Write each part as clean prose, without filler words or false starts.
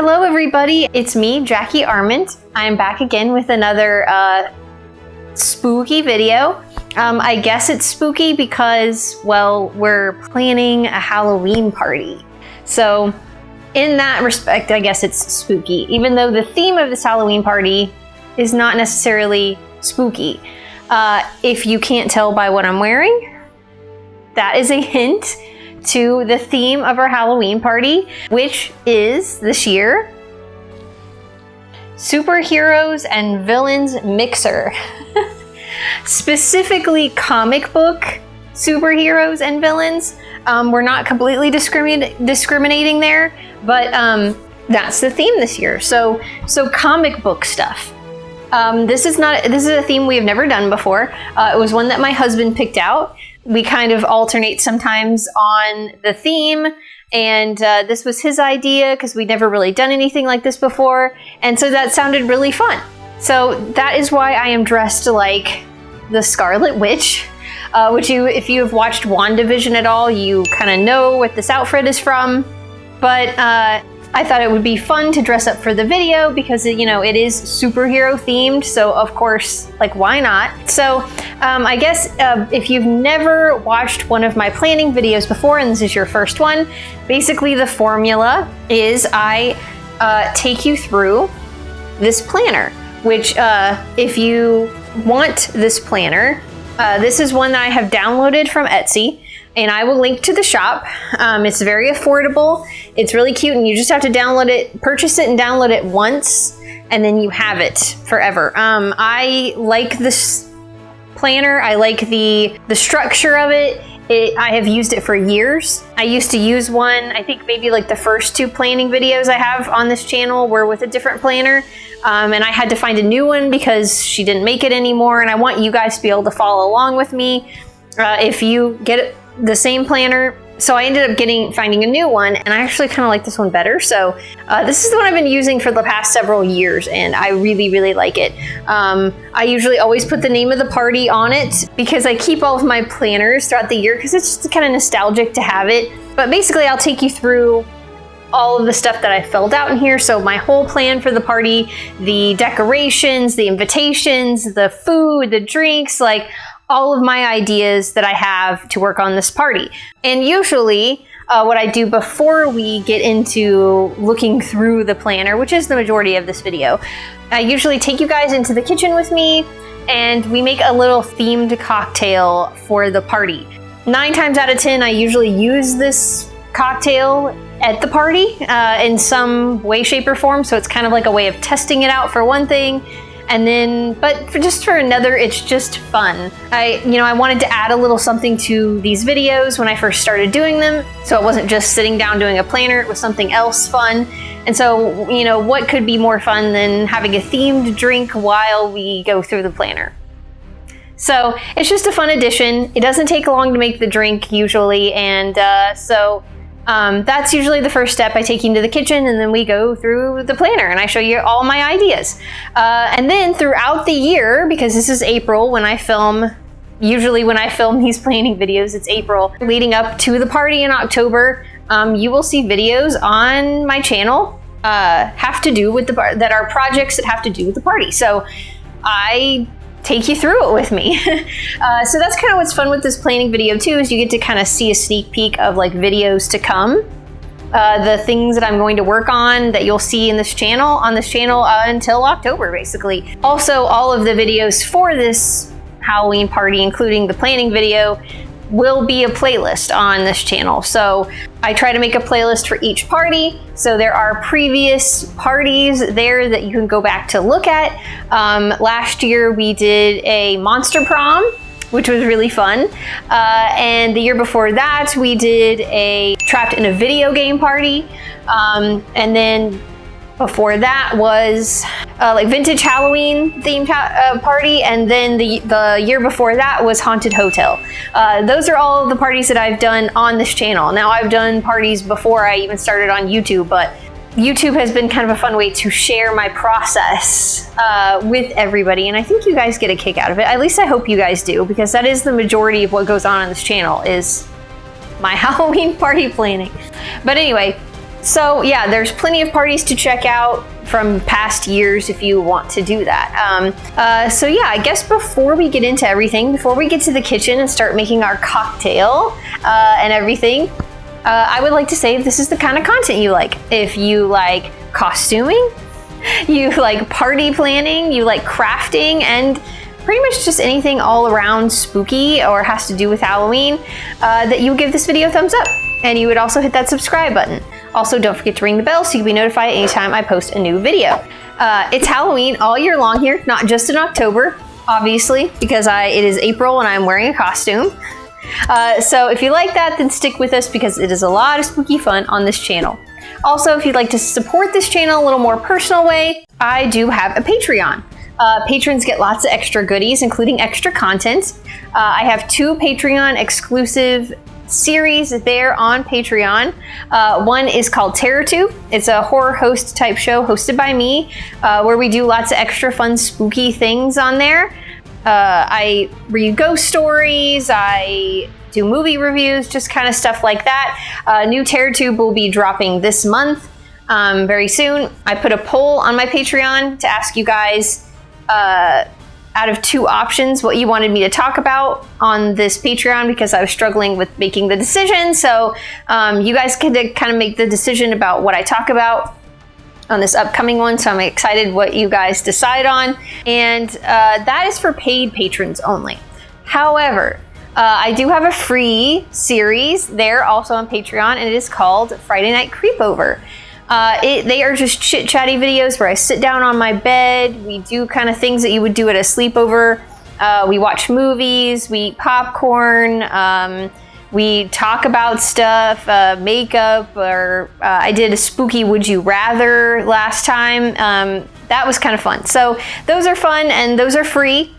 Hello everybody, it's me, Jackie Arment. I'm back again with another spooky video. I guess it's spooky because, well, we're planning a Halloween party. So in that respect, I guess it's spooky, even though the theme of this Halloween party is not necessarily spooky. If you can't tell by what I'm wearing, that is a hint to the theme of our Halloween party, which is this year Superheroes and Villains Mixer. Specifically comic book superheroes and villains. We're not completely discriminating there, but that's the theme this year. So comic book stuff. This is a theme we have never done before. It was one that my husband picked out. We kind of alternate sometimes on the theme, and this was his idea because we'd never really done anything like this before, and so that sounded really fun. So that is why I am dressed like the Scarlet Witch, which if you have watched WandaVision at all, you kind of know what this outfit is from. But I thought it would be fun to dress up for the video because it is superhero themed, so of course, like, why not? So I guess if you've never watched one of my planning videos before and this is your first one, basically the formula is I take you through this planner, which if you want this planner, this is one that I have downloaded from Etsy. And I will link to the shop. It's very affordable. It's really cute, and you just have to download it, purchase it and download it once, and then you have it forever. I like this planner. I like the structure of it. I have used it for years. I used to use one, I think maybe like the first 2 planning videos I have on this channel were with a different planner. And I had to find a new one because she didn't make it anymore, and I want you guys to be able to follow along with me. If you get the same planner. So I ended up finding a new one, and I actually kind of like this one better. So this is the one I've been using for the past several years, and I really, really like it. I usually always put the name of the party on it because I keep all of my planners throughout the year because it's just kind of nostalgic to have it. But basically, I'll take you through all of the stuff that I filled out in here. So my whole plan for the party, the decorations, the invitations, the food, the drinks, like all of my ideas that I have to work on this party. And usually what I do before we get into looking through the planner, which is the majority of this video, I usually take you guys into the kitchen with me and we make a little themed cocktail for the party. 9 times out of 10, I usually use this cocktail at the party in some way, shape, or form. So it's kind of like a way of testing it out for one thing. And then, but just for another, it's just fun. I wanted to add a little something to these videos when I first started doing them. So it wasn't just sitting down doing a planner, it was something else fun. And so, what could be more fun than having a themed drink while we go through the planner? So it's just a fun addition. It doesn't take long to make the drink usually. And that's usually the first step. I take you into the kitchen and then we go through the planner and I show you all my ideas. And then throughout the year, because this is April when I film, usually when I film these planning videos, it's April. Leading up to the party in October, you will see videos on my channel have to do with that are projects that have to do with the party. So I take you through it with me. So that's kind of what's fun with this planning video too, is you get to kind of see a sneak peek of like videos to come. The things that I'm going to work on that you'll see on this channel until October, basically. Also, all of the videos for this Halloween party, including the planning video, will be a playlist on this channel. So I try to make a playlist for each party. So there are previous parties there that you can go back to look at. Last year we did a monster prom, which was really fun. And the year before that we did a trapped in a video game party. And then before that was like vintage Halloween themed party, and then the year before that was haunted hotel. Those are all of the parties that I've done on this channel. Now I've done parties before I even started on YouTube, but YouTube has been kind of a fun way to share my process with everybody, and I think you guys get a kick out of it. At least I hope you guys do, because that is the majority of what goes on this channel is my Halloween party planning. But anyway, So yeah, there's plenty of parties to check out from past years if you want to do that. So yeah, I guess before we get into everything, before we get to the kitchen and start making our cocktail and everything, I would like to say if this is the kind of content you like. If you like costuming, you like party planning, you like crafting, and pretty much just anything all around spooky or has to do with Halloween, that you would give this video a thumbs up. And you would also hit that subscribe button. Also, don't forget to ring the bell so you can be notified anytime I post a new video. It's Halloween all year long here, not just in October, obviously, because it is April and I'm wearing a costume. So if you like that, then stick with us because it is a lot of spooky fun on this channel. Also, if you'd like to support this channel a little more personal way, I do have a Patreon. Patrons get lots of extra goodies, including extra content. I have 2 Patreon exclusive series there on Patreon. One is called TerrorTube. It's a horror host type show hosted by me, where we do lots of extra fun spooky things on there. I read ghost stories, I do movie reviews, just kind of stuff like that. New TerrorTube will be dropping this month, very soon. I put a poll on my Patreon to ask you guys out of 2 options what you wanted me to talk about on this Patreon, because I was struggling with making the decision. So you guys can kind of make the decision about what I talk about on this upcoming one. So I'm excited what you guys decide on. And that is for paid patrons only. However, I do have a free series there also on Patreon, and it is called Friday Night Creepover. They are just chit-chatty videos where I sit down on my bed, we do kind of things that you would do at a sleepover. We watch movies, we eat popcorn, we talk about stuff, makeup, or I did a spooky Would You Rather last time. That was kind of fun. So those are fun and those are free.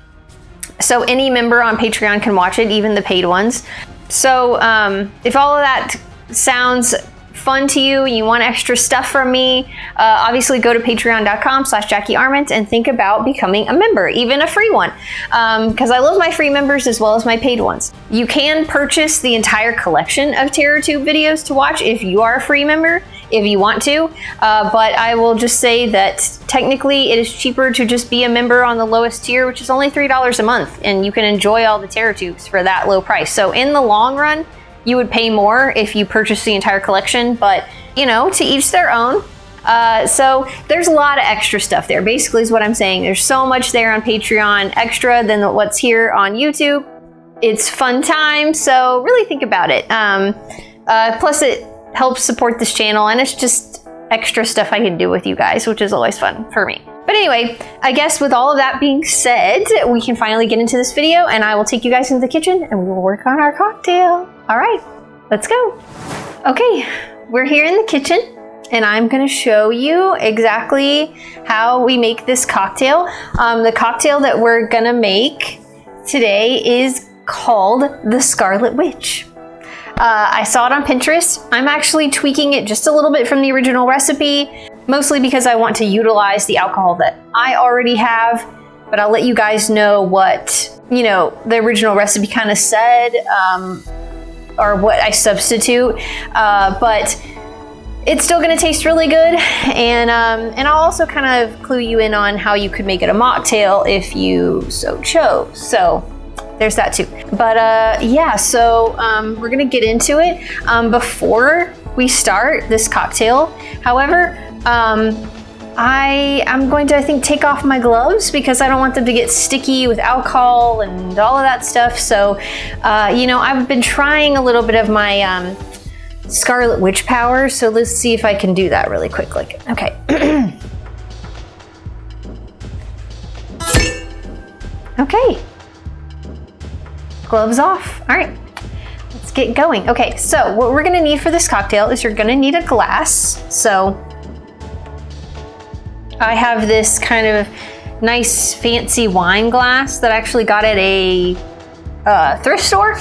So any member on Patreon can watch it, even the paid ones. So if all of that sounds fun to you and you want extra stuff from me, obviously go to patreon.com/JackieArment and think about becoming a member, even a free one, because I love my free members as well as my paid ones. You can purchase the entire collection of TerrorTube videos to watch if you are a free member, if you want to, but I will just say that technically it is cheaper to just be a member on the lowest tier, which is only $3 a month, and you can enjoy all the TerrorTubes for that low price. So in the long run, you would pay more if you purchase the entire collection, but you know, to each their own. So there's a lot of extra stuff there, basically is what I'm saying. There's so much there on Patreon extra than what's here on YouTube. It's fun time, so really think about it. Plus it helps support this channel, and it's just extra stuff I can do with you guys, which is always fun for me. But anyway, I guess with all of that being said, we can finally get into this video, and I will take you guys into the kitchen and we will work on our cocktail. All right, let's go. Okay, we're here in the kitchen, and I'm gonna show you exactly how we make this cocktail. The cocktail that we're gonna make today is called the Scarlet Witch. I saw it on Pinterest. I'm actually tweaking it just a little bit from the original recipe, mostly because I want to utilize the alcohol that I already have, but I'll let you guys know what, you know, the original recipe kind of said, or what I substitute, but it's still gonna taste really good, and I'll also kind of clue you in on how you could make it a mocktail if you so chose. So there's that too. But yeah, so we're gonna get into it. Before we start this cocktail, however, I'm going to, I think, take off my gloves because I don't want them to get sticky with alcohol and all of that stuff. So, you know, I've been trying a little bit of my Scarlet Witch power. So let's see if I can do that really quickly. Okay. Okay. Gloves off. All right, let's get going. Okay, so what we're gonna need for this cocktail is you're gonna need a glass. So I have this kind of nice fancy wine glass that I actually got at a thrift store,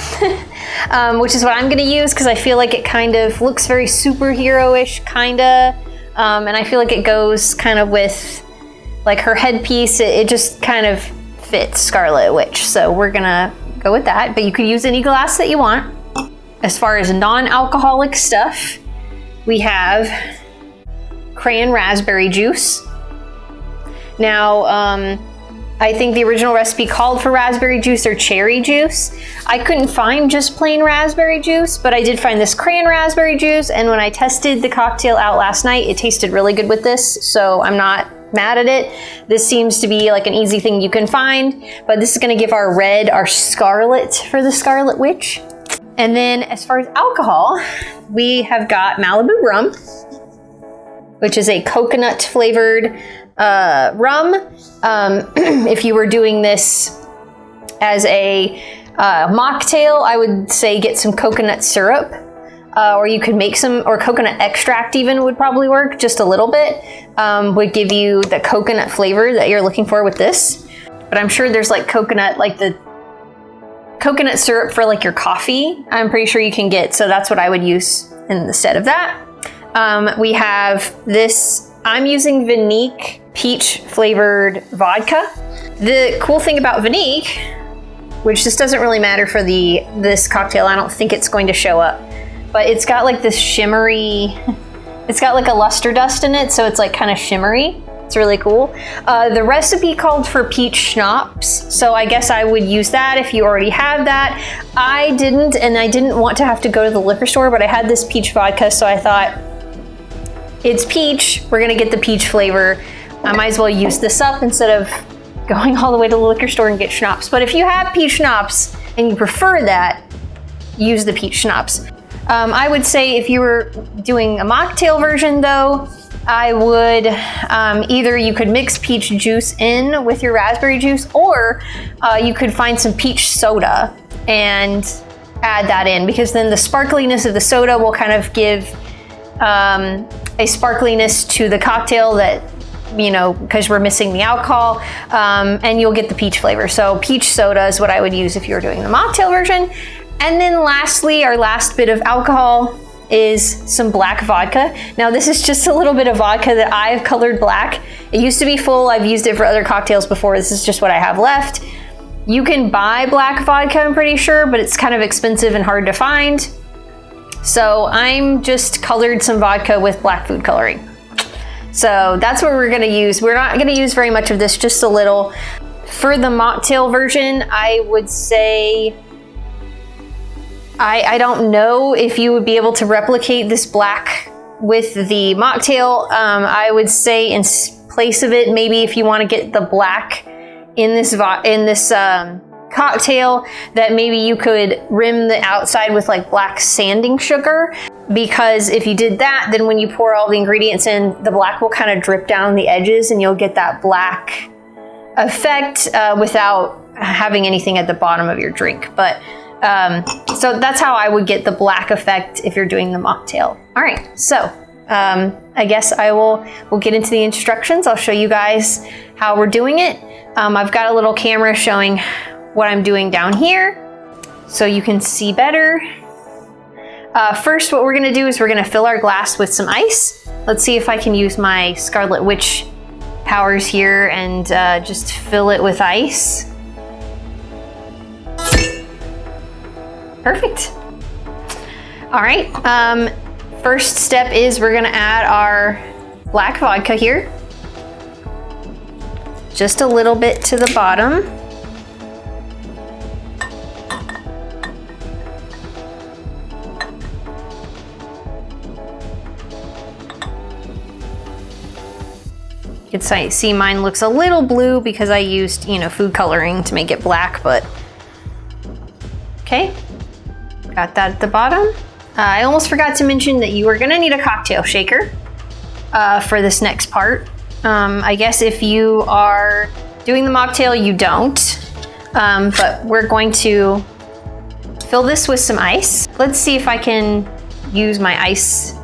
which is what I'm gonna use because I feel like it kind of looks very superhero-ish, kinda, and I feel like it goes kind of with like her headpiece. It just kind of fits Scarlet Witch, so we're gonna go with that, but you could use any glass that you want. As far as non-alcoholic stuff, we have cran raspberry juice. Now, I think the original recipe called for raspberry juice or cherry juice. I couldn't find just plain raspberry juice, but I did find this cran raspberry juice, and when I tested the cocktail out last night, it tasted really good with this, so I'm not mad at it. This seems to be like an easy thing you can find, but this is gonna give our red, our scarlet for the Scarlet Witch. And then as far as alcohol, we have got Malibu rum, which is a coconut flavored rum. If you were doing this as a mocktail, I would say get some coconut syrup, or you could make some, or coconut extract even would probably work, just a little bit, would give you the coconut flavor that you're looking for with this. But I'm sure there's like coconut, like the coconut syrup for like your coffee, I'm pretty sure you can get, so that's what I would use instead of that. We have this, I'm using Vinique peach flavored vodka. The cool thing about Vinique, which this doesn't really matter for this cocktail, I don't think it's going to show up, but it's got like this shimmery, it's got like a luster dust in it, so it's like kind of shimmery. It's really cool. The recipe called for peach schnapps, so I guess I would use that if you already have that. I didn't, and I didn't want to have to go to the liquor store, but I had this peach vodka, so I thought, it's peach, we're gonna get the peach flavor. I might as well use this up instead of going all the way to the liquor store and get schnapps. But if you have peach schnapps and you prefer that, use the peach schnapps. I would say if you were doing a mocktail version though, I would either you could mix peach juice in with your raspberry juice, or you could find some peach soda and add that in, because then the sparkliness of the soda will kind of give a sparkliness to the cocktail that, you know, because we're missing the alcohol, and you'll get the peach flavor. So peach soda is what I would use if you were doing the mocktail version. And then lastly, our last bit of alcohol is some black vodka. Now this is just a little bit of vodka that I've colored black. It used to be full, I've used it for other cocktails before. This is just what I have left. You can buy black vodka, I'm pretty sure, but it's kind of expensive and hard to find. So I'm just colored some vodka with black food coloring. So that's what we're gonna use. We're not gonna use very much of this, just a little. For the mocktail version, I would say, I don't know if you would be able to replicate this black with the mocktail. I would say in place of it, maybe if you want to get the black in this cocktail, that maybe you could rim the outside with like black sanding sugar, because if you did that, then when you pour all the ingredients in, the black will kind of drip down the edges and you'll get that black effect without having anything at the bottom of your drink. But so that's how I would get the black effect if you're doing the mocktail. All right, so I guess we'll get into the instructions. I'll show you guys how we're doing it. I've got a little camera showing what I'm doing down here so you can see better. First, what we're gonna do is we're gonna fill our glass with some ice. Let's see if I can use my Scarlet Witch powers here and just fill it with ice. Perfect. All right, first step is we're gonna add our black vodka here. Just a little bit to the bottom. You can see mine looks a little blue because I used, food coloring to make it black, but okay. Got that at the bottom. I almost forgot to mention that you are gonna need a cocktail shaker for this next part. I guess if you are doing the mocktail, you don't, but we're going to fill this with some ice. Let's see if I can use my ice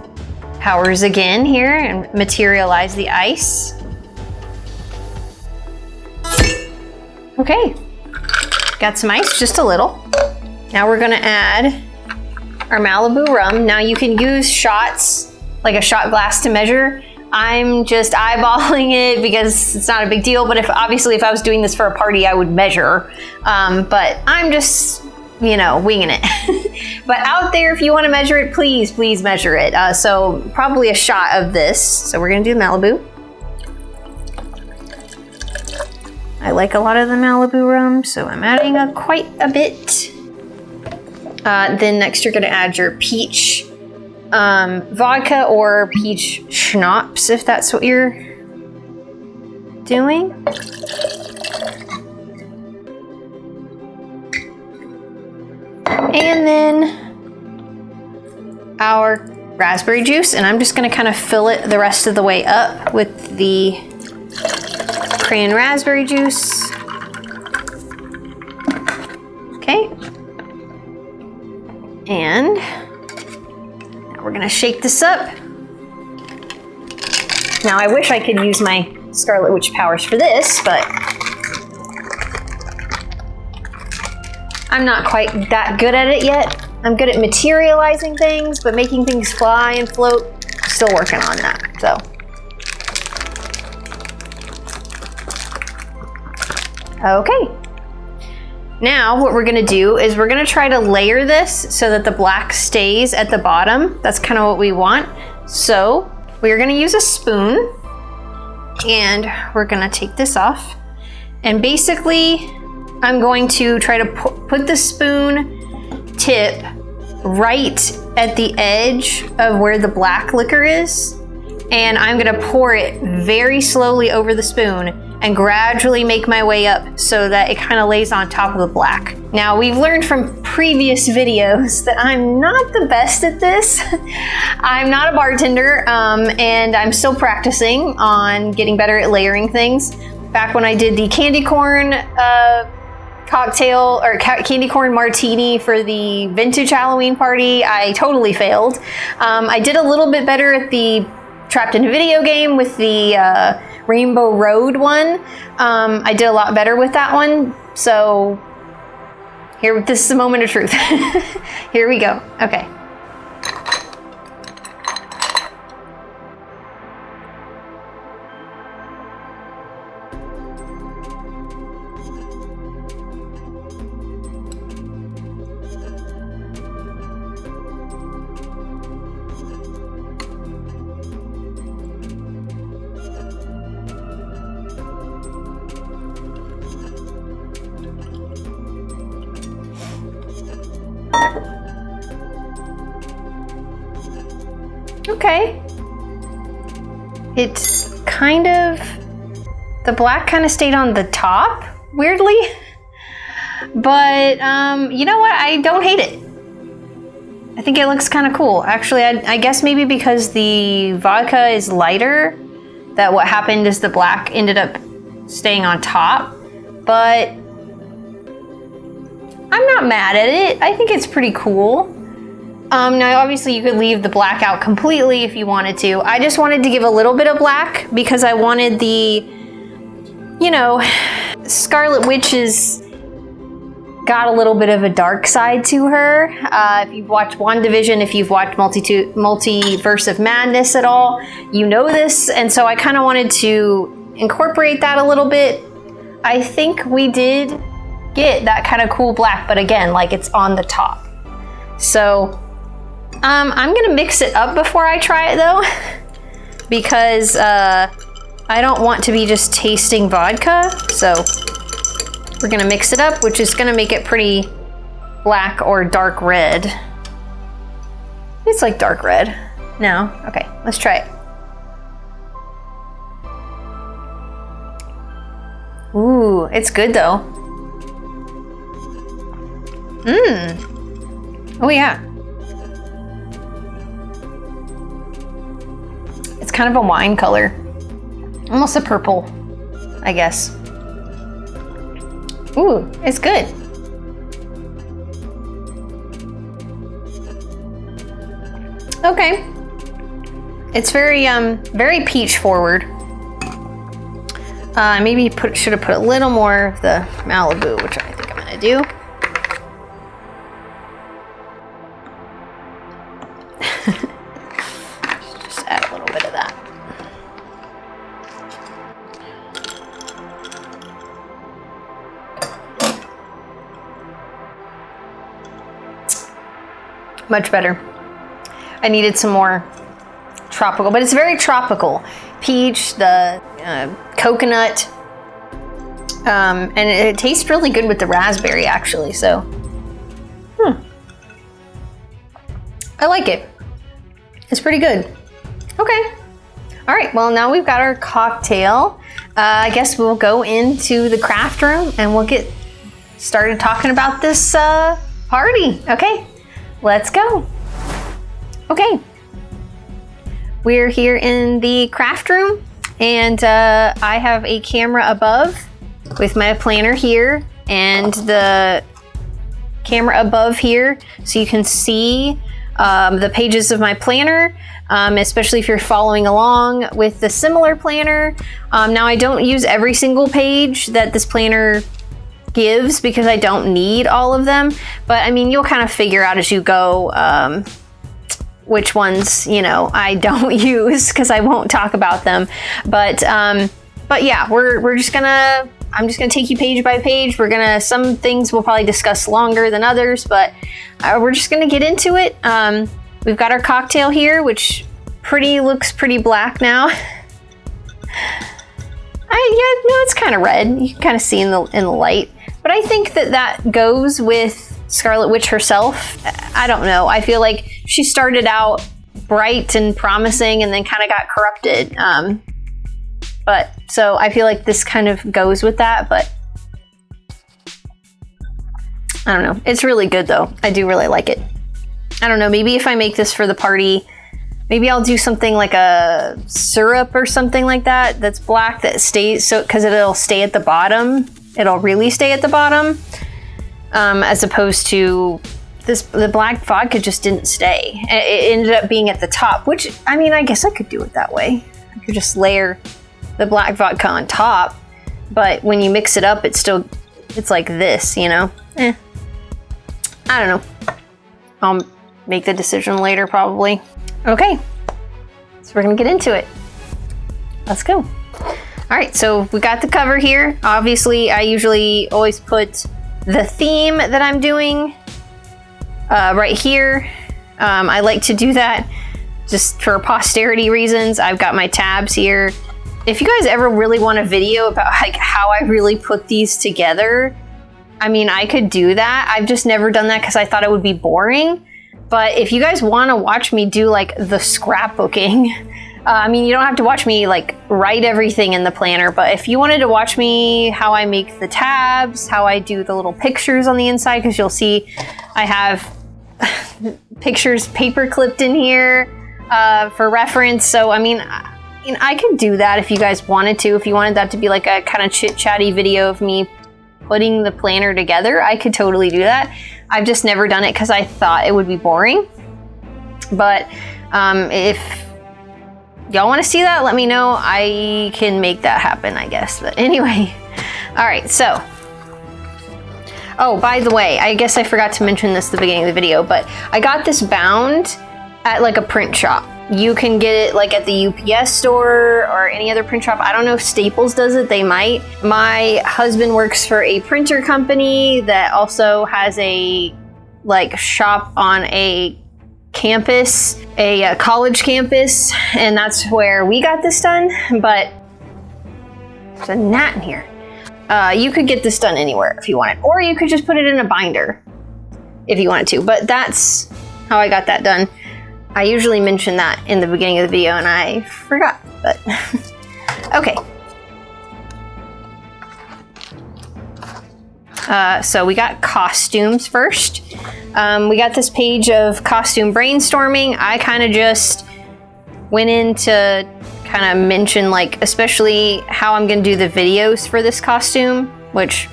powers again here and materialize the ice. Okay, got some ice, just a little. Now we're gonna add our Malibu rum. Now you can use shots, like a shot glass to measure. I'm just eyeballing it because it's not a big deal, but obviously if I was doing this for a party, I would measure. But I'm just, winging it. But out there, if you want to measure it, please measure it. So probably a shot of this. So we're gonna do Malibu. I like a lot of the Malibu rum, so I'm adding quite a bit. Then next you're gonna add your peach vodka or peach schnapps, if that's what you're doing. And then our raspberry juice, and I'm just gonna kind of fill it the rest of the way up with the cran raspberry juice. Okay. And now we're gonna shake this up. Now I wish I could use my Scarlet Witch powers for this, but I'm not quite that good at it yet. I'm good at materializing things, but making things fly and float, still working on that, so. Okay. Now what we're gonna do is we're gonna try to layer this so that the black stays at the bottom. That's kind of what we want. So we're gonna use a spoon and we're gonna take this off. And basically, I'm going to try to put the spoon tip right at the edge of where the black liquor is. And I'm gonna pour it very slowly over the spoon and gradually make my way up so that it kind of lays on top of the black. Now, we've learned from previous videos that I'm not the best at this. I'm not a bartender, and I'm still practicing on getting better at layering things. Back when I did the candy corn cocktail or candy corn martini for the vintage Halloween party, I totally failed. I did a little bit better at the Trapped in a Video Game with the Rainbow Road one. I did a lot better with that one. So here, this is a moment of truth. Here we go. Okay. Okay. It's kind of, the black kind of stayed on the top, weirdly. But you know what? I don't hate it. I think it looks kind of cool. Actually, I guess maybe because the vodka is lighter, that what happened is the black ended up staying on top. But I'm not mad at it. I think it's pretty cool. Now, obviously, you could leave the black out completely if you wanted to. I just wanted to give a little bit of black because I wanted the, you know, Scarlet Witch's got a little bit of a dark side to her. If you've watched WandaVision, if you've watched Multiverse of Madness at all, you know this. And so I kind of wanted to incorporate that a little bit. I think we did get that kind of cool black, but again, like it's on the top. So I'm gonna mix it up before I try it though, because I don't want to be just tasting vodka. So we're gonna mix it up, which is gonna make it pretty black or dark red. It's like dark red. No? Okay, let's try it. Ooh, it's good though. Oh yeah. It's kind of a wine color. Almost a purple, I guess. Ooh, it's good. Okay. It's very very peach forward. Maybe should have put a little more of the Malibu, which I think I'm gonna do. Just add a little bit of that. Much better. I needed some more tropical, but it's very tropical. Peach, the coconut, and it tastes really good with the raspberry actually, so. I like it. It's pretty good. Okay. All right, well now we've got our cocktail. I guess we'll go into the craft room and we'll get started talking about this party. Okay, let's go. Okay, we're here in the craft room and I have a camera above with my planner here and the camera above here so you can see the pages of my planner, especially if you're following along with the similar planner. Now I don't use every single page that this planner gives because I don't need all of them, but I mean, you'll kind of figure out as you go which ones, you know, I don't use because I won't talk about them. But yeah, we're just gonna, I'm just gonna take you page by page. Some things we'll probably discuss longer than others, but we're just gonna get into it. We've got our cocktail here, which looks pretty black now. It's kind of red. You can kind of see in the light, but I think that goes with Scarlet Witch herself. I don't know. I feel like she started out bright and promising and then kind of got corrupted. But so I feel like this kind of goes with that, but I don't know. It's really good though. I do really like it. I don't know. Maybe if I make this for the party, maybe I'll do something like a syrup or something like that. That's black that stays because it'll stay at the bottom. It'll really stay at the bottom. As opposed to the black vodka just didn't stay. It ended up being at the top, which, I mean, I guess I could do it that way. I could just layer the black vodka on top, but when you mix it up, it's like this, you know? I don't know. I'll make the decision later, probably. Okay, so we're gonna get into it. Let's go. All right, so we got the cover here. Obviously, I usually always put the theme that I'm doing right here. I like to do that just for posterity reasons. I've got my tabs here. If you guys ever really want a video about like how I really put these together, I mean, I could do that. I've just never done that because I thought it would be boring. But if you guys want to watch me do like the scrapbooking, I mean, you don't have to watch me like write everything in the planner, but if you wanted to watch me how I make the tabs, how I do the little pictures on the inside, because you'll see I have pictures paper clipped in here for reference. So, I mean, I could do that if you guys wanted to. If you wanted that to be like a kind of chit-chatty video of me putting the planner together, I could totally do that. I've just never done it because I thought it would be boring. But if y'all want to see that, let me know. I can make that happen, I guess. But anyway, all right, so. Oh, by the way, I guess I forgot to mention this at the beginning of the video, but I got this bound at like a print shop. You can get it like at the UPS store or any other print shop. I don't know if Staples does it, they might. My husband works for a printer company that also has a like shop on a campus, a college campus, and that's where we got this done. But there's a gnat in here. You could get this done anywhere if you wanted, or you could just put it in a binder if you wanted to, but that's how I got that done. I usually mention that in the beginning of the video and I forgot, but okay. So we got costumes first. We got this page of costume brainstorming. I kind of just went in to kind of mention like especially how I'm going to do the videos for this costume, which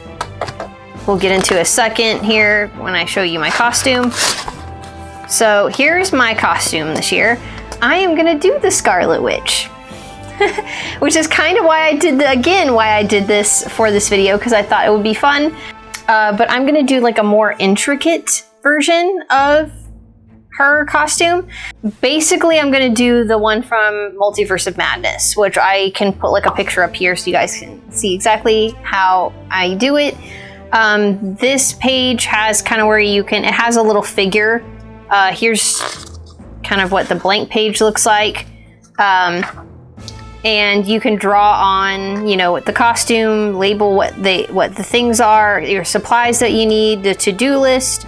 we'll get into a second here when I show you my costume. So here's my costume this year. I am going to do the Scarlet Witch. Which is kind of why I did this for this video, because I thought it would be fun. But I'm going to do like a more intricate version of her costume. Basically, I'm going to do the one from Multiverse of Madness, which I can put like a picture up here so you guys can see exactly how I do it. This page has kind of where it has a little figure Here's kind of what the blank page looks like. And you can draw on, you know, the costume, label what the things are, your supplies that you need, the to-do list.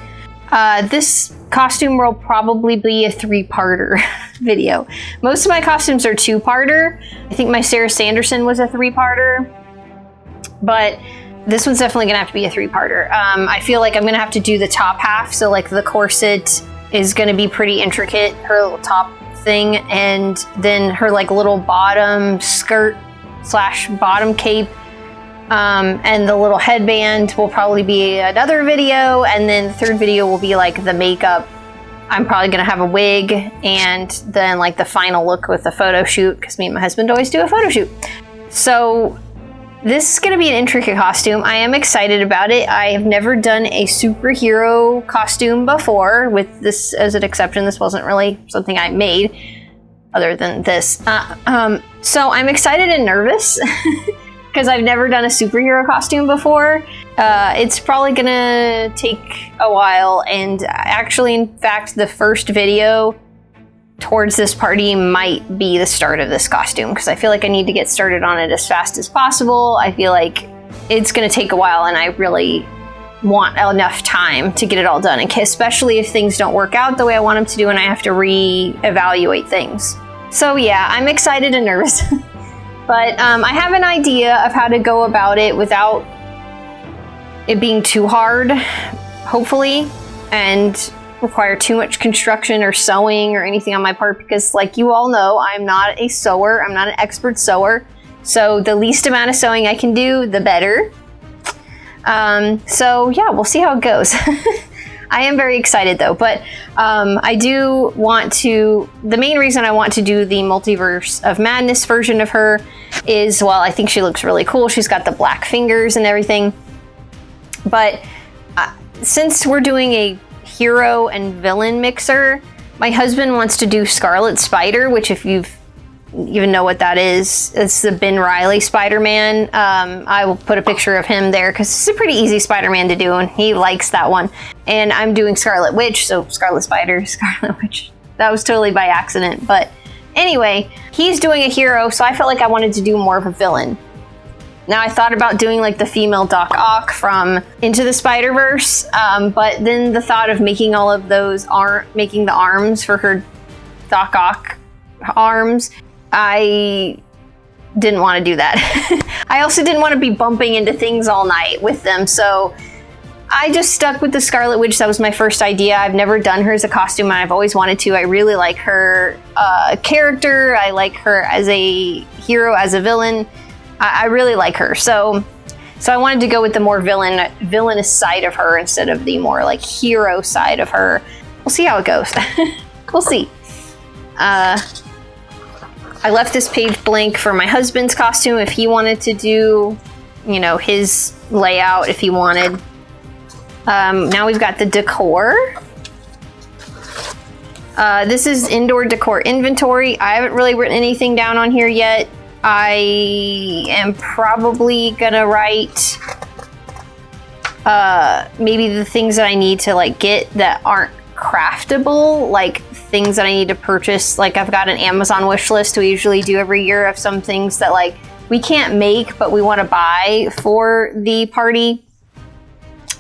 This costume will probably be a 3-parter video. Most of my costumes are 2-parter. I think my Sarah Sanderson was a 3-parter, but this one's definitely gonna have to be a 3-parter. I feel like I'm gonna have to do the top half, so like the corset is gonna be pretty intricate, her little top thing, and then her like little bottom skirt / bottom cape, and the little headband will probably be another video, and then the 3rd video will be like the makeup. I'm probably gonna have a wig, and then like the final look with the photo shoot, because me and my husband always do a photo shoot. So this is gonna be an intricate costume. I am excited about it. I have never done a superhero costume before, with this as an exception. This wasn't really something I made other than this. So I'm excited and nervous because I've never done a superhero costume before. It's probably gonna take a while, and actually, in fact, the first video towards this party might be the start of this costume, because I feel like I need to get started on it as fast as possible. I feel like it's going to take a while, and I really want enough time to get it all done, especially if things don't work out the way I want them to do and I have to re-evaluate things. So yeah, I'm excited and nervous. But I have an idea of how to go about it without it being too hard, hopefully, and require too much construction or sewing or anything on my part, because like you all know, I'm not a sewer. I'm not an expert sewer. So the least amount of sewing I can do, the better. So yeah, we'll see how it goes. I am very excited though, but I do want to, the main reason I want to do the Multiverse of Madness version of her is, well, I think she looks really cool. She's got the black fingers and everything. But since we're doing a hero and villain mixer, my husband wants to do Scarlet Spider, which if you even know what that is, it's the Ben Reilly Spider-Man. I will put a picture of him there because it's a pretty easy Spider-Man to do and he likes that one. And I'm doing Scarlet Witch, so Scarlet Spider, Scarlet Witch. That was totally by accident, but anyway, he's doing a hero, so I felt like I wanted to do more of a villain. Now I thought about doing like the female Doc Ock from Into the Spider-Verse, but then the thought of making all of those making the arms for her Doc Ock arms, I didn't want to do that. I also didn't want to be bumping into things all night with them, so I just stuck with the Scarlet Witch. That was my first idea. I've never done her as a costume, and I've always wanted to. I really like her character. I like her as a hero, as a villain. I really like her, so I wanted to go with the more villainous side of her instead of the more like hero side of her. We'll see how it goes. We'll see. I left this page blank for my husband's costume if he wanted to do, you know, his layout if he wanted. Now we've got the decor. This is indoor decor inventory. I haven't really written anything down on here yet. I am probably gonna write maybe the things that I need to like get that aren't craftable, like things that I need to purchase. Like I've got an Amazon wish list we usually do every year of some things that like we can't make but we want to buy for the party,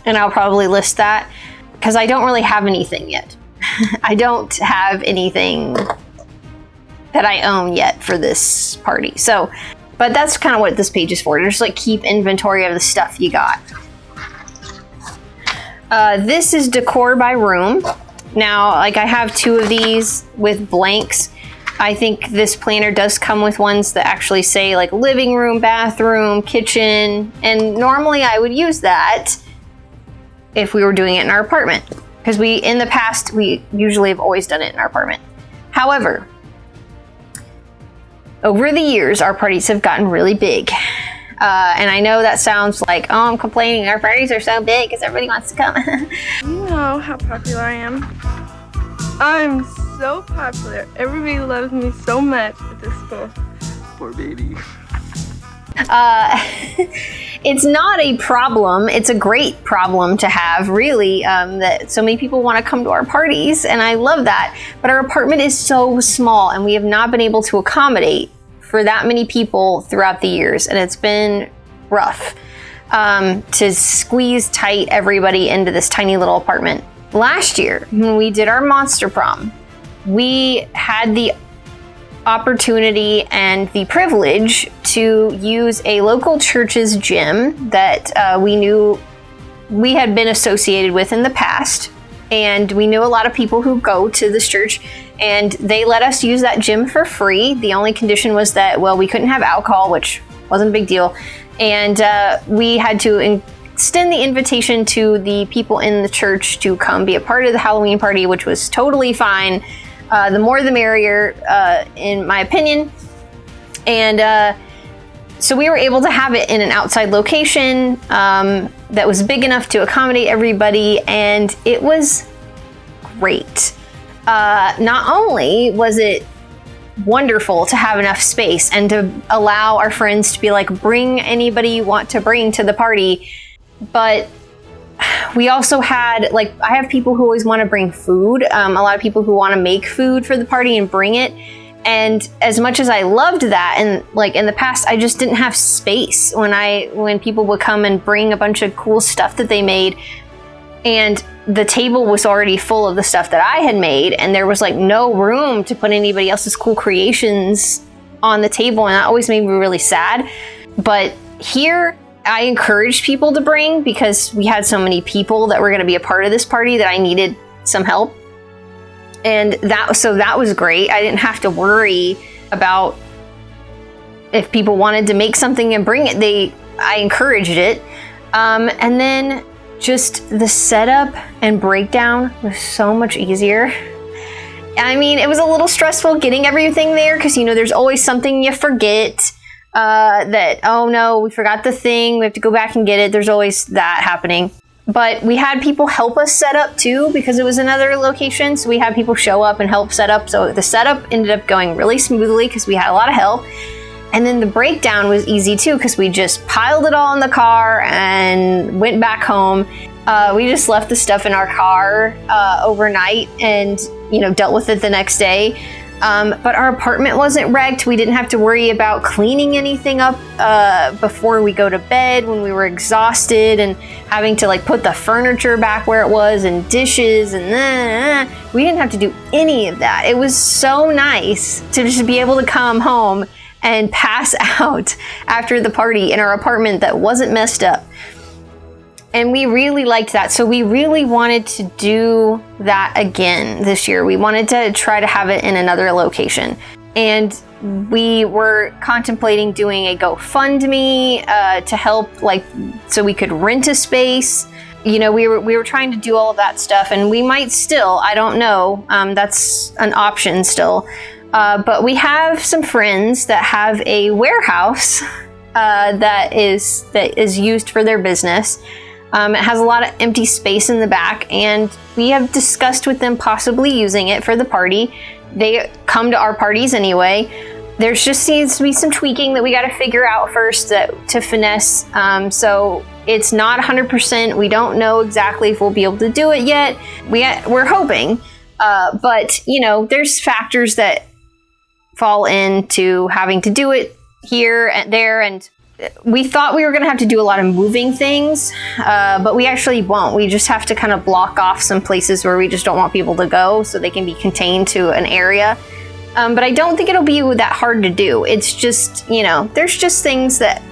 and I'll probably list that because I don't really have anything yet. I don't have anything that I own yet for this party. So, but that's kind of what this page is for. Just like keep inventory of the stuff you got. This is decor by room. Now, like I have 2 of these with blanks. I think this planner does come with ones that actually say like living room, bathroom, kitchen. And normally I would use that if we were doing it in our apartment. Because in the past, we usually have always done it in our apartment. However, over the years, our parties have gotten really big. And I know that sounds like, oh, I'm complaining. Our parties are so big because everybody wants to come. You know how popular I am. I'm so popular. Everybody loves me so much at this school. Poor baby. it's not a problem. It's a great problem to have, really, that so many people want to come to our parties, and I love that. But our apartment is so small, and we have not been able to accommodate for that many people throughout the years, and it's been rough to squeeze tight everybody into this tiny little apartment. Last year, when we did our Monster Prom, we had the opportunity and the privilege to use a local church's gym that we knew we had been associated with in the past, and we knew a lot of people who go to this church, and they let us use that gym for free. The only condition was that, well, we couldn't have alcohol, which wasn't a big deal, and we had to extend the invitation to the people in the church to come be a part of the Halloween party, which was totally fine. The more the merrier, in my opinion. And so we were able to have it in an outside location that was big enough to accommodate everybody, and it was great. Not only was it wonderful to have enough space and to allow our friends to be like, bring anybody you want to bring to the party, but we also had, like, I have people who always want to bring food. A lot of people who want to make food for the party and bring it. And as much as I loved that, and like in the past, I just didn't have space when people would come and bring a bunch of cool stuff that they made. And the table was already full of the stuff that I had made, and there was like no room to put anybody else's cool creations on the table. And that always made me really sad. But here, I encouraged people to bring, because we had so many people that were going to be a part of this party that I needed some help. And that was great. I didn't have to worry about if people wanted to make something and bring it. I encouraged it. And then just the setup and breakdown was so much easier. I mean, it was a little stressful getting everything there, because, there's always something you forget. That, oh no, we forgot the thing, we have to go back and get it. There's always that happening. But we had people help us set up too, because it was another location. So we had people show up and help set up. So the setup ended up going really smoothly because we had a lot of help. And then the breakdown was easy too, because we just piled it all in the car and went back home. We just left the stuff in our car overnight and, dealt with it the next day. But our apartment wasn't wrecked. We didn't have to worry about cleaning anything up before we go to bed when we were exhausted and having to put the furniture back where it was and dishes and we didn't have to do any of that. It was so nice to just be able to come home and pass out after the party in our apartment that wasn't messed up. And we really liked that. So we really wanted to do that again this year. We wanted to try to have it in another location. And we were contemplating doing a GoFundMe to help, so we could rent a space. We were trying to do all of that stuff, and we might still, I don't know. That's an option still. But we have some friends that have a warehouse that is used for their business. It has a lot of empty space in the back, and we have discussed with them possibly using it for the party. They come to our parties anyway. There just needs to be some tweaking that we got to figure out first to finesse. So it's not 100%. We don't know exactly if we'll be able to do it yet. We're hoping, but there's factors that fall into having to do it here and there, and we thought we were going to have to do a lot of moving things, but we actually won't. We just have to kind of block off some places where we just don't want people to go so they can be contained to an area. But I don't think it'll be that hard to do. It's just, there's just things that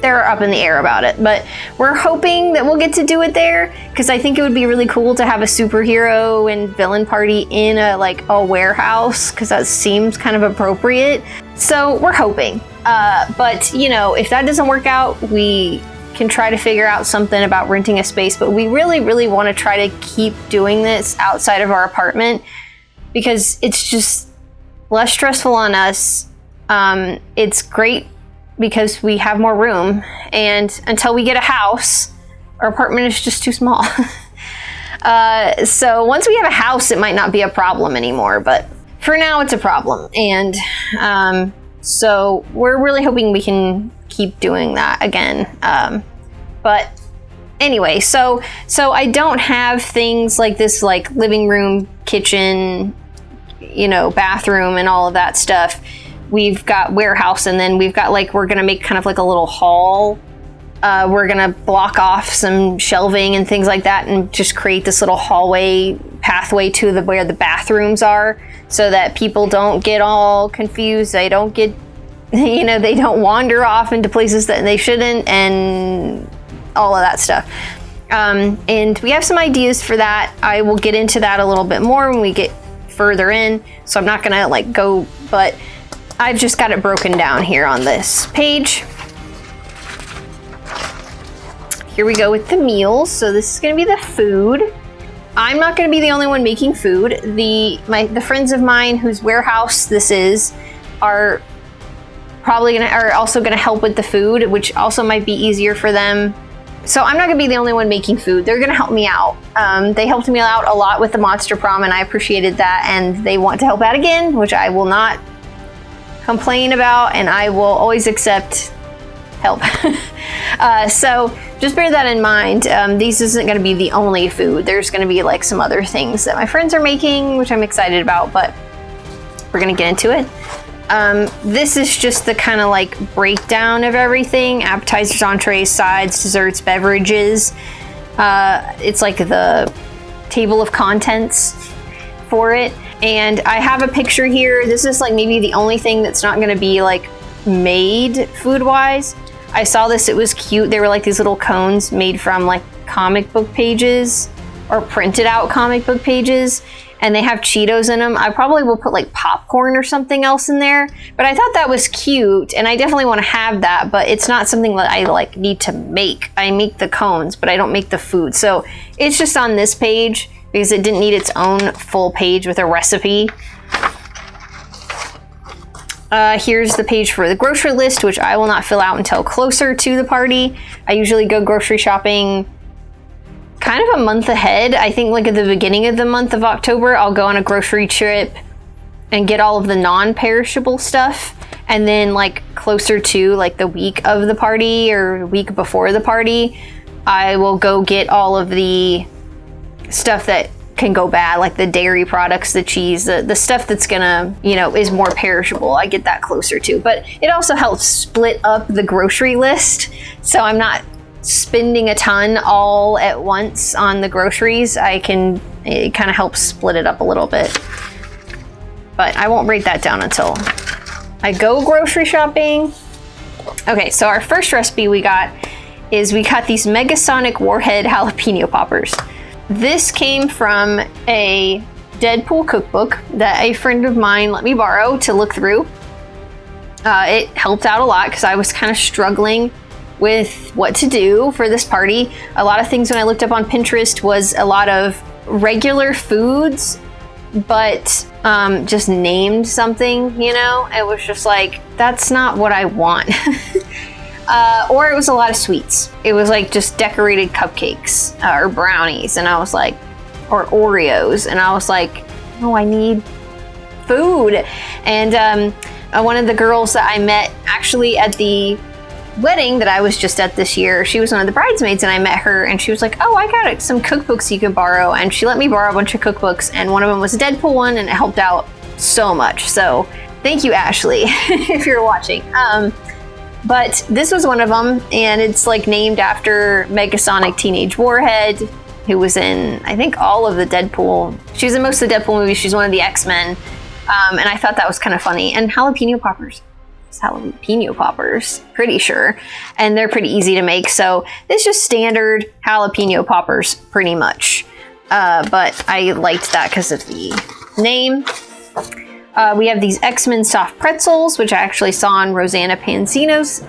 they're up in the air about it. But we're hoping that we'll get to do it there, because I think it would be really cool to have a superhero and villain party in a warehouse, because that seems kind of appropriate. So we're hoping. But if that doesn't work out, we can try to figure out something about renting a space. But we really, really want to try to keep doing this outside of our apartment, because it's just less stressful on us. It's great because we have more room, and until we get a house, our apartment is just too small. So once we have a house, it might not be a problem anymore, but for now it's a problem. And so we're really hoping we can keep doing that again. But anyway, so I don't have things like this, like living room, kitchen, you know, bathroom and all of that stuff. We've got warehouse, and then we've got like, we're gonna make kind of like a little hall. We're gonna block off some shelving and things like that and just create this little hallway pathway to where the bathrooms are, so that people don't get all confused. They don't get, you know, they don't wander off into places that they shouldn't, and all of that stuff. And we have some ideas for that. I will get into that a little bit more when we get further in, so I'm not gonna like go, but I've just got it broken down here on this page. Here we go with the meals. So this is gonna be the food. I'm not gonna be the only one making food. The friends of mine whose warehouse this is are also gonna help with the food, which also might be easier for them. So I'm not gonna be the only one making food. They're gonna help me out. They helped me out a lot with the Monster Prom, and I appreciated that, and they want to help out again, which I will not complain about, and I will always accept help. So just bear that in mind. These isn't gonna be the only food. There's gonna be like some other things that my friends are making, which I'm excited about, but we're gonna get into it. This is just the kind of like breakdown of everything: appetizers, entrees, sides, desserts, beverages. It's like the table of contents for it. And I have a picture here. This is like maybe the only thing that's not going to be like made food wise. I saw this, it was cute. They were like these little cones made from like comic book pages or printed out comic book pages. And they have Cheetos in them. I probably will put like popcorn or something else in there, but I thought that was cute, and I definitely want to have that, but it's not something that I like need to make. I make the cones, but I don't make the food. So it's just on this page because it didn't need its own full page with a recipe. Here's the page for the grocery list, which I will not fill out until closer to the party. I usually go grocery shopping kind of a month ahead. I think like at the beginning of the month of October, I'll go on a grocery trip and get all of the non-perishable stuff. And then like closer to like the week of the party or the week before the party, I will go get all of the stuff that can go bad, like the dairy products, the cheese, the stuff that's gonna, you know, is more perishable. I get that closer to, but it also helps split up the grocery list. So I'm not spending a ton all at once on the groceries. It kind of helps split it up a little bit, but I won't break that down until I go grocery shopping. Okay, so our first recipe we got these Megasonic Warhead jalapeno poppers. This came from a Deadpool cookbook that a friend of mine let me borrow to look through. It helped out a lot because I was kind of struggling with what to do for this party. A lot of things when I looked up on Pinterest was a lot of regular foods, but just named something, you know? It was just like, that's not what I want. Or it was a lot of sweets. It was like just decorated cupcakes or brownies, and I was like, or Oreos, and I was like, oh, I need food. And one of the girls that I met actually at the wedding that I was just at this year, she was one of the bridesmaids, and I met her, and she was like, oh, I got some cookbooks you can borrow, and she let me borrow a bunch of cookbooks, and one of them was a Deadpool one, and it helped out so much. So thank you, Ashley, if you're watching. But this was one of them, and it's like named after Megasonic Teenage Warhead, who was in, I think, all of the Deadpool. She was in most of the Deadpool movies. She's one of the X-Men, and I thought that was kind of funny. And jalapeno poppers. It's jalapeno poppers, pretty sure. And they're pretty easy to make, so it's just standard jalapeno poppers, pretty much. But I liked that because of the name. We have these X-Men soft pretzels, which I actually saw on Rosanna Pansino's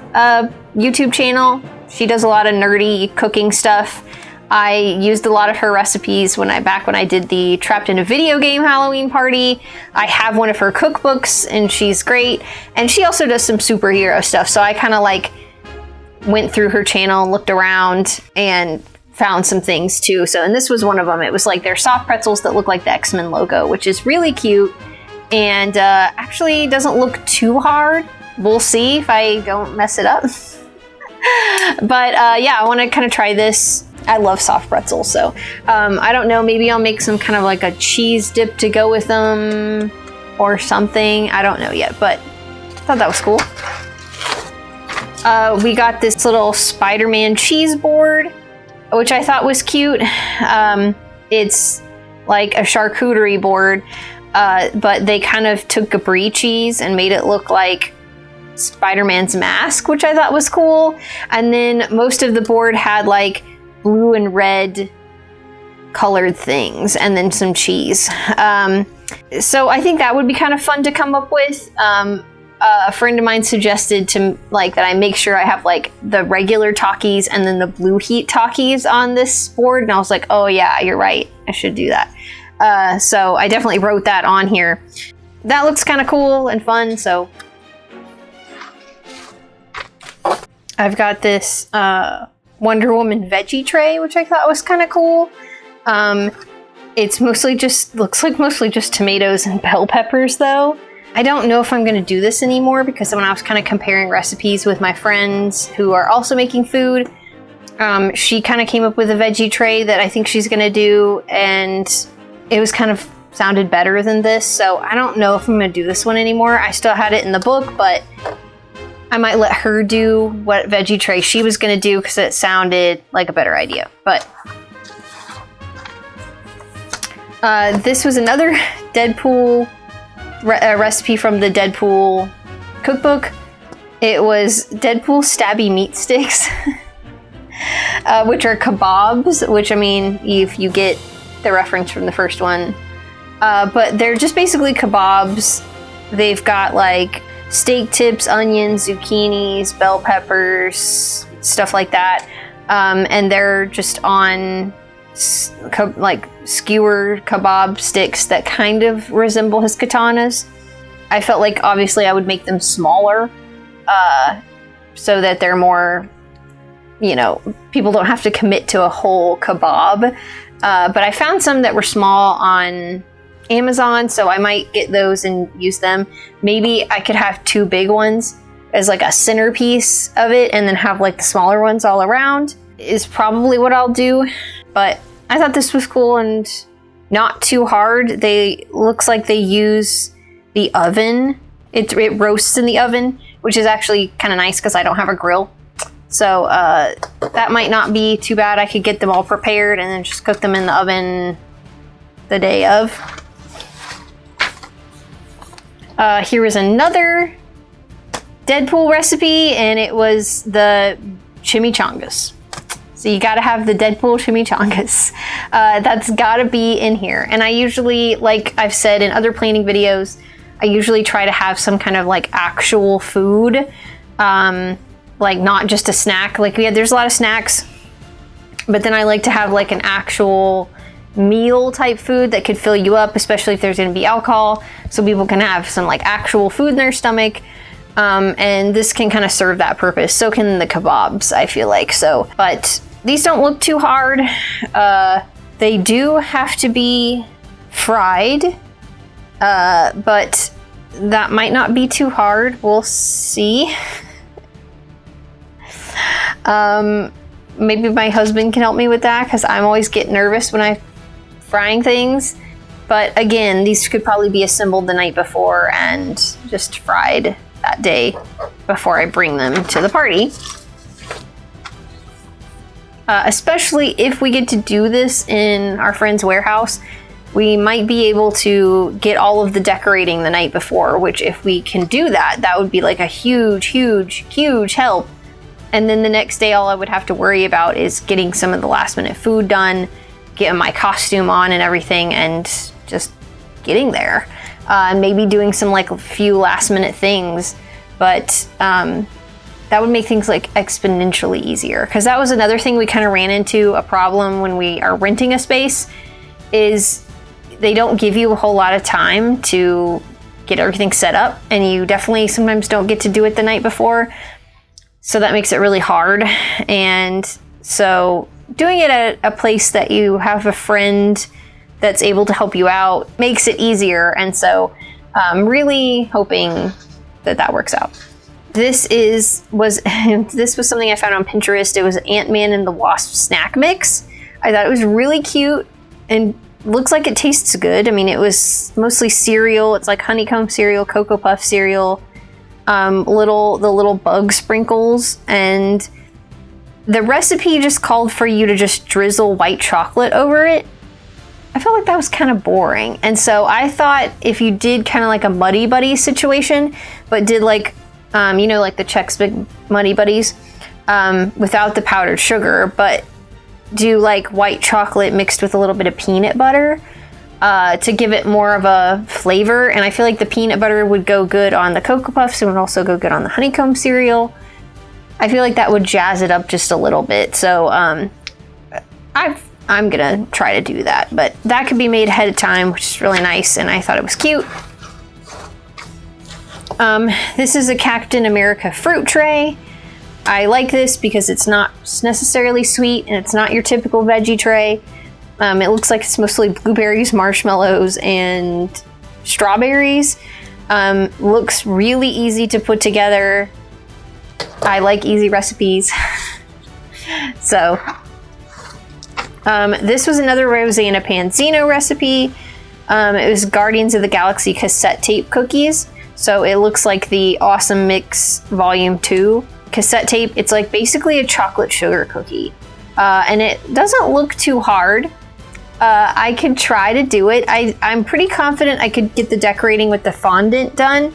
YouTube channel. She does a lot of nerdy cooking stuff. I used a lot of her recipes back when I did the Trapped in a Video Game Halloween party. I have one of her cookbooks, and she's great. And she also does some superhero stuff, so I kind of like went through her channel, looked around, and found some things too. So, and this was one of them. It was like they're soft pretzels that look like the X-Men logo, which is really cute. And actually doesn't look too hard. We'll see if I don't mess it up. But yeah, I want to kind of try this. I love soft pretzels, so I don't know, maybe I'll make some kind of like a cheese dip to go with them or something. I don't know yet, but I thought that was cool. We got this little Spider-Man cheese board, which I thought was cute. It's like a charcuterie board, but they kind of took Brie cheese and made it look like Spider-Man's mask, which I thought was cool. And then most of the board had like blue and red colored things, and then some cheese. So I think that would be kind of fun to come up with. A friend of mine suggested to like that I make sure I have like the regular Takis and then the Blue Heat Takis on this board, and I was like, oh yeah, you're right, I should do that. So I definitely wrote that on here. That looks kind of cool and fun. So I've got this Wonder Woman veggie tray, which I thought was kind of cool. It's mostly just, looks like mostly just tomatoes and bell peppers though. I don't know if I'm going to do this anymore, because when I was kind of comparing recipes with my friends who are also making food, she kind of came up with a veggie tray that I think she's going to do, and it was kind of sounded better than this, so I don't know if I'm going to do this one anymore. I still had it in the book, but I might let her do what veggie tray she was going to do because it sounded like a better idea. But this was another Deadpool recipe from the Deadpool cookbook. It was Deadpool stabby meat sticks, which are kebabs, which, I mean, if you get the reference from the first one, but they're just basically kebabs. They've got like steak tips, onions, zucchinis, bell peppers, stuff like that, and they're just on like skewer kebab sticks that kind of resemble his katanas. I felt like obviously I would make them smaller, so that they're more, you know, people don't have to commit to a whole kebab. But I found some that were small on Amazon, so I might get those and use them. Maybe I could have two big ones as like a centerpiece of it, and then have like the smaller ones all around, is probably what I'll do. But I thought this was cool and not too hard. They looks like they use the oven. It roasts in the oven, which is actually kind of nice because I don't have a grill. So that might not be too bad. I could get them all prepared and then just cook them in the oven the day of. Here was another Deadpool recipe, and it was the chimichangas. So you gotta have the Deadpool chimichangas. That's gotta be in here. And I usually, like I've said in other planning videos, I usually try to have some kind of like actual food, like not just a snack. Like there's a lot of snacks, but then I like to have like an actual meal type food that could fill you up, especially if there's going to be alcohol, so people can have some like actual food in their stomach. And this can kind of serve that purpose. So can the kebabs, I feel like. So, but these don't look too hard. They do have to be fried, but that might not be too hard. We'll see. Maybe my husband can help me with that, because I'm always get nervous when I'm frying things. But again, these could probably be assembled the night before and just fried that day before I bring them to the party. Especially if we get to do this in our friend's warehouse, we might be able to get all of the decorating the night before, which if we can do that, that would be like a huge, huge, huge help. And then the next day, all I would have to worry about is getting some of the last minute food done, getting my costume on and everything, and just getting there. And maybe doing some like a few last minute things, but that would make things like exponentially easier. Because that was another thing we kind of ran into a problem when we are renting a space, is they don't give you a whole lot of time to get everything set up, and you definitely sometimes don't get to do it the night before. So that makes it really hard. And so doing it at a place that you have a friend that's able to help you out makes it easier. And so I'm really hoping that that works out. this was something I found on Pinterest. It was Ant-Man and the Wasp snack mix. I thought it was really cute and looks like it tastes good. I mean, it was mostly cereal. It's like honeycomb cereal, Cocoa Puff cereal, the little bug sprinkles, and the recipe just called for you to just drizzle white chocolate over it. I felt like that was kind of boring, and so I thought if you did kind of like a Muddy Buddies situation, but did like, like the Chex Big Muddy Buddies, without the powdered sugar, but do like white chocolate mixed with a little bit of peanut butter to give it more of a flavor. And I feel like the peanut butter would go good on the Cocoa Puffs and would also go good on the honeycomb cereal. I feel like that would jazz it up just a little bit. So I'm gonna try to do that, but that could be made ahead of time, which is really nice, and I thought it was cute. This is a Captain America fruit tray. I like this because it's not necessarily sweet and it's not your typical veggie tray. It looks like it's mostly blueberries, marshmallows, and strawberries. Looks really easy to put together. I like easy recipes. So, this was another Rosanna Panzino recipe. It was Guardians of the Galaxy cassette tape cookies. So it looks like the Awesome Mix Volume 2 cassette tape. It's like basically a chocolate sugar cookie. And it doesn't look too hard. I could try to do it. I'm pretty confident I could get the decorating with the fondant done.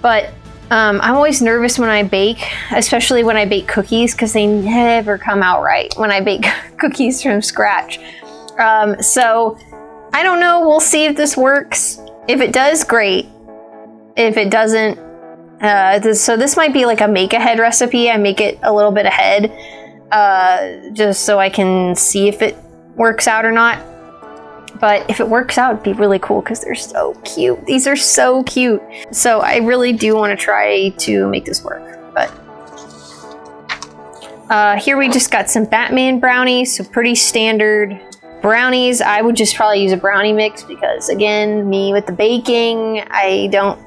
But I'm always nervous when I bake, especially when I bake cookies, because they never come out right when I bake cookies from scratch. So I don't know. We'll see if this works. If it does, great. If it doesn't, so this might be like a make ahead recipe. I make it a little bit ahead, just so I can see if it works out or not. But if it works out, it'd be really cool because they're so cute. These are so cute. So I really do want to try to make this work. But here we just got some Batman brownies, so pretty standard brownies. I would just probably use a brownie mix because, again, me with the baking, I don't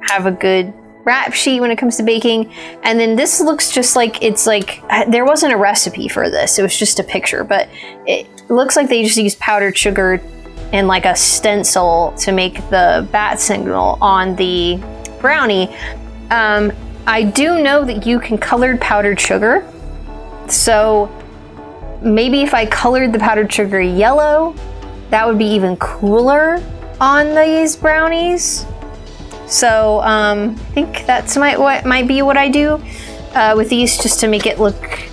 have a good rap sheet when it comes to baking. And then this looks just like, it's like, there wasn't a recipe for this. It was just a picture, but it looks like they just used powdered sugar and like a stencil to make the bat signal on the brownie. I do know that you can color powdered sugar. So maybe if I colored the powdered sugar yellow, that would be even cooler on these brownies. So I think that's might be what I do with these, just to make it look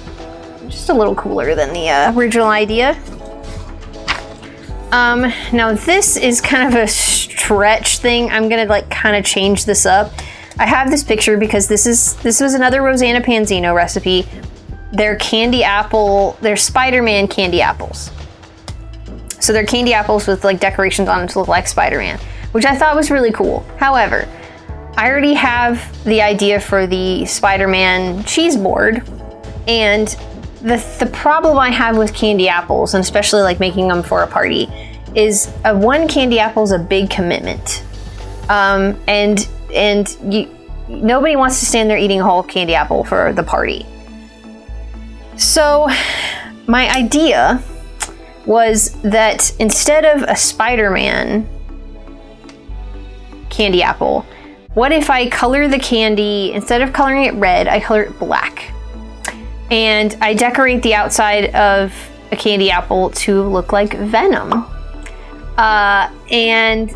just a little cooler than the original idea. Now this is kind of a stretch thing. I'm gonna like kind of change this up. I have this picture because this was another Rosanna Panzino recipe. They're they're Spider-Man candy apples. So they're candy apples with like decorations on them to look like Spider-Man, which I thought was really cool. However, I already have the idea for the Spider-Man cheese board, and the problem I have with candy apples, and especially like making them for a party, is one candy apple is a big commitment, and nobody wants to stand there eating a whole candy apple for the party. So my idea was that instead of a Spider-Man candy apple, what if I color the candy, instead of coloring it red, I color it black. And I decorate the outside of a candy apple to look like Venom. And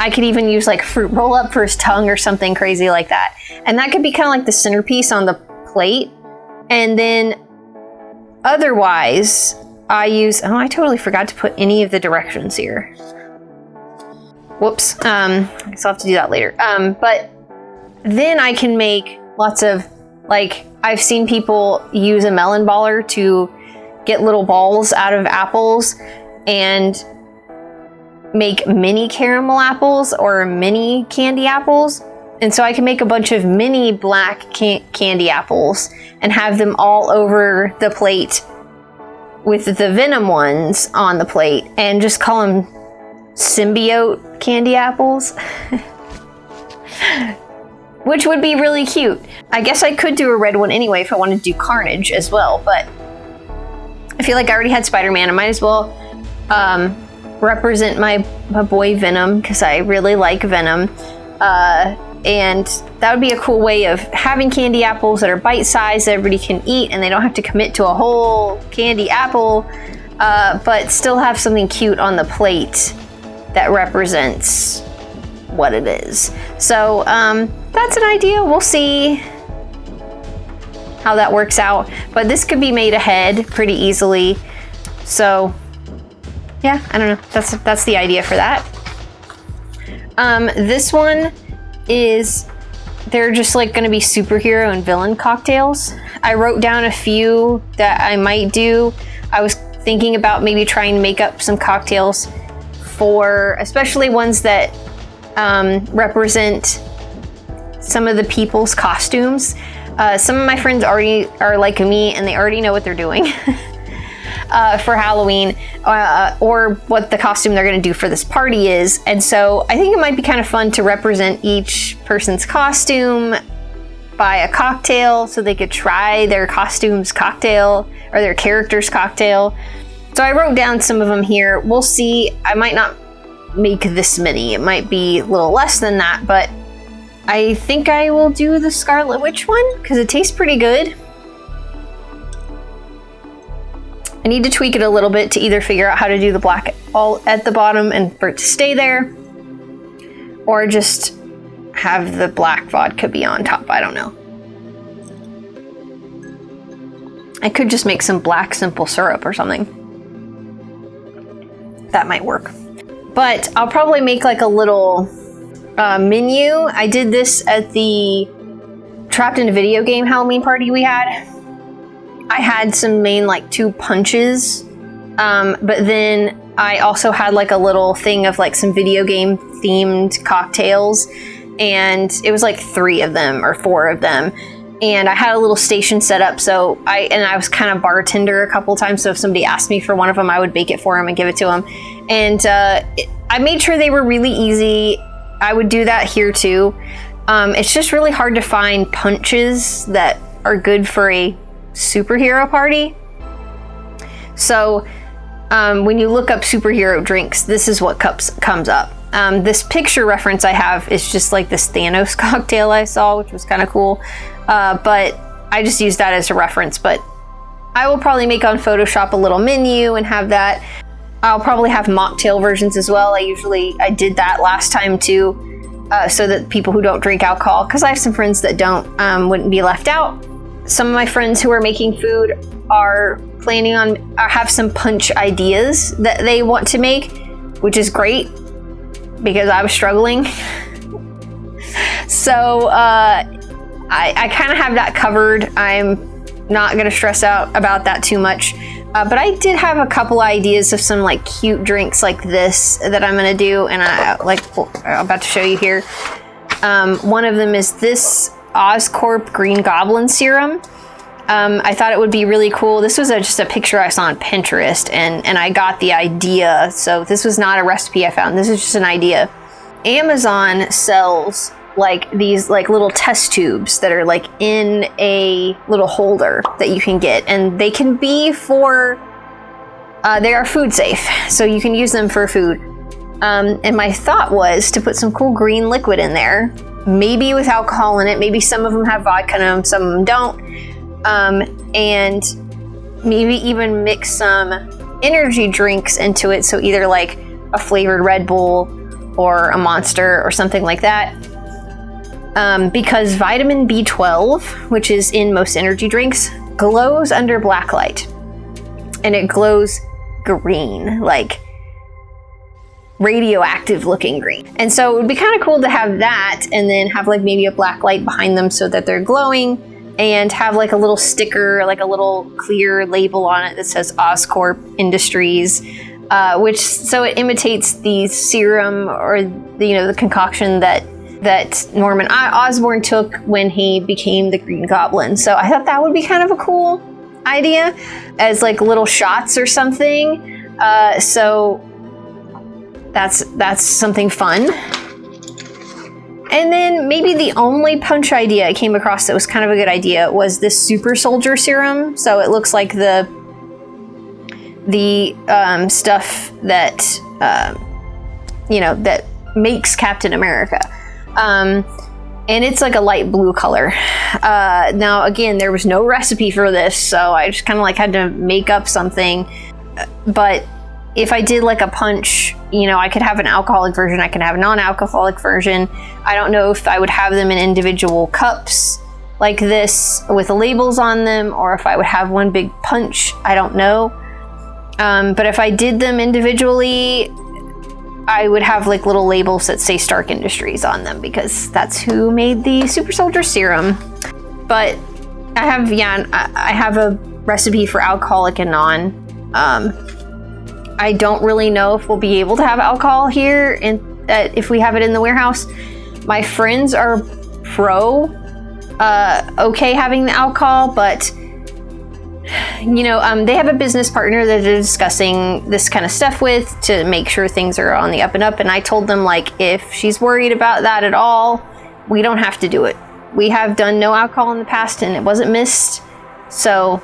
I could even use like fruit roll up for his tongue or something crazy like that. And that could be kind of like the centerpiece on the plate. And then otherwise, I totally forgot to put any of the directions here. Whoops. I guess I'll have to do that later. But then I can make lots of, like, I've seen people use a melon baller to get little balls out of apples and make mini caramel apples or mini candy apples. And so I can make a bunch of mini black candy apples and have them all over the plate with the Venom ones on the plate and just call them symbiote candy apples. which would be really cute. I guess I could do a red one anyway if I wanted to do Carnage as well, but I feel like I already had Spider-Man. I might as well represent my boy Venom, because I really like Venom. And that would be a cool way of having candy apples that are bite-sized that everybody can eat, and they don't have to commit to a whole candy apple, but still have something cute on the plate that represents what it is. So that's an idea. We'll see how that works out. But this could be made ahead pretty easily. So yeah, I don't know. That's the idea for that. This one is, they're just like going to be superhero and villain cocktails. I wrote down a few that I might do. I was thinking about maybe trying to make up some cocktails for, especially ones that represent some of the people's costumes. Some of my friends already are like me, and they already know what they're doing for Halloween, or what the costume they're going to do for this party is. And so I think it might be kind of fun to represent each person's costume by a cocktail, so they could try their costume's cocktail or their character's cocktail. So I wrote down some of them here. We'll see. I might not make this many. It might be a little less than that, but I think I will do the Scarlet Witch one because it tastes pretty good. I need to tweak it a little bit to either figure out how to do the black all at the bottom and for it to stay there, or just have the black vodka be on top. I don't know. I could just make some black simple syrup or something. That might work. But I'll probably make like a little menu. I did this at the Trapped in a Video Game Halloween party we had. I had some main like 2 punches, but then I also had like a little thing of like some video game themed cocktails, and it was like 3 of them or 4 of them. And I had a little station set up, so I was kind of bartender a couple times, so if somebody asked me for one of them, I would bake it for them and give it to them. And I made sure they were really easy. I would do that here too. It's just really hard to find punches that are good for a superhero party. So when you look up superhero drinks, this is what comes up. This picture reference I have is just like this Thanos cocktail I saw, which was kind of cool. But I just used that as a reference. But I will probably make on Photoshop a little menu and have that. I'll probably have mocktail versions as well. I did that last time too, so that people who don't drink alcohol, because I have some friends that don't, wouldn't be left out. Some of my friends who are making food are planning on, have some punch ideas that they want to make, which is great because I was struggling. So I kind of have that covered. I'm not going to stress out about that too much. But I did have a couple ideas of some like cute drinks like this that I'm going to do, and I'm about to show you here. One of them is this Oscorp Green Goblin serum. I thought it would be really cool. This was just a picture I saw on Pinterest, and I got the idea. So this was not a recipe I found. This is just an idea. Amazon sells like these like little test tubes that are like in a little holder that you can get, and they can be for they are food safe, so you can use them for food. And my thought was to put some cool green liquid in there, maybe with alcohol in it. Maybe some of them have vodka in them, some of them don't. And maybe even mix some energy drinks into it, so either like a flavored Red Bull or a Monster or something like that. Because vitamin B12, which is in most energy drinks, glows under black light. And it glows green, like radioactive looking green. And so it would be kind of cool to have that, and then have like maybe a black light behind them so that they're glowing, and have like a little sticker, like a little clear label on it that says Oscorp Industries, which so it imitates the serum or the concoction that Norman Osborn took when he became the Green Goblin. So I thought that would be kind of a cool idea as like little shots or something. So that's something fun. And then maybe the only punch idea I came across that was kind of a good idea was this super soldier serum. So it looks like the stuff that that makes Captain America. And it's like a light blue color. Now, again, there was no recipe for this, so I just kind of like had to make up something. But if I did like a punch, I could have an alcoholic version, I could have a non-alcoholic version. I don't know if I would have them in individual cups like this with labels on them, or if I would have one big punch. I don't know. But if I did them individually, I would have like little labels that say Stark Industries on them, because that's who made the super soldier serum. But I have a recipe for alcoholic and non. I don't really know if we'll be able to have alcohol here, and if we have it in the warehouse. My friends are okay having the alcohol, but they have a business partner that they're discussing this kind of stuff with to make sure things are on the up and up. And I told them, like, if she's worried about that at all, we don't have to do it. We have done no alcohol in the past and it wasn't missed. So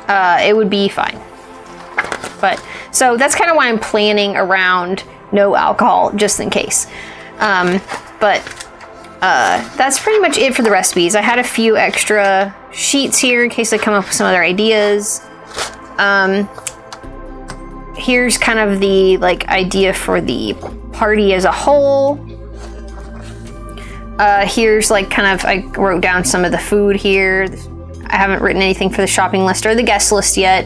it would be fine. But so that's kind of why I'm planning around no alcohol, just in case. That's pretty much it for the recipes. I had a few extra sheets here in case I come up with some other ideas. Here's kind of the idea for the party as a whole. Here's I wrote down some of the food here. I haven't written anything for the shopping list or the guest list yet.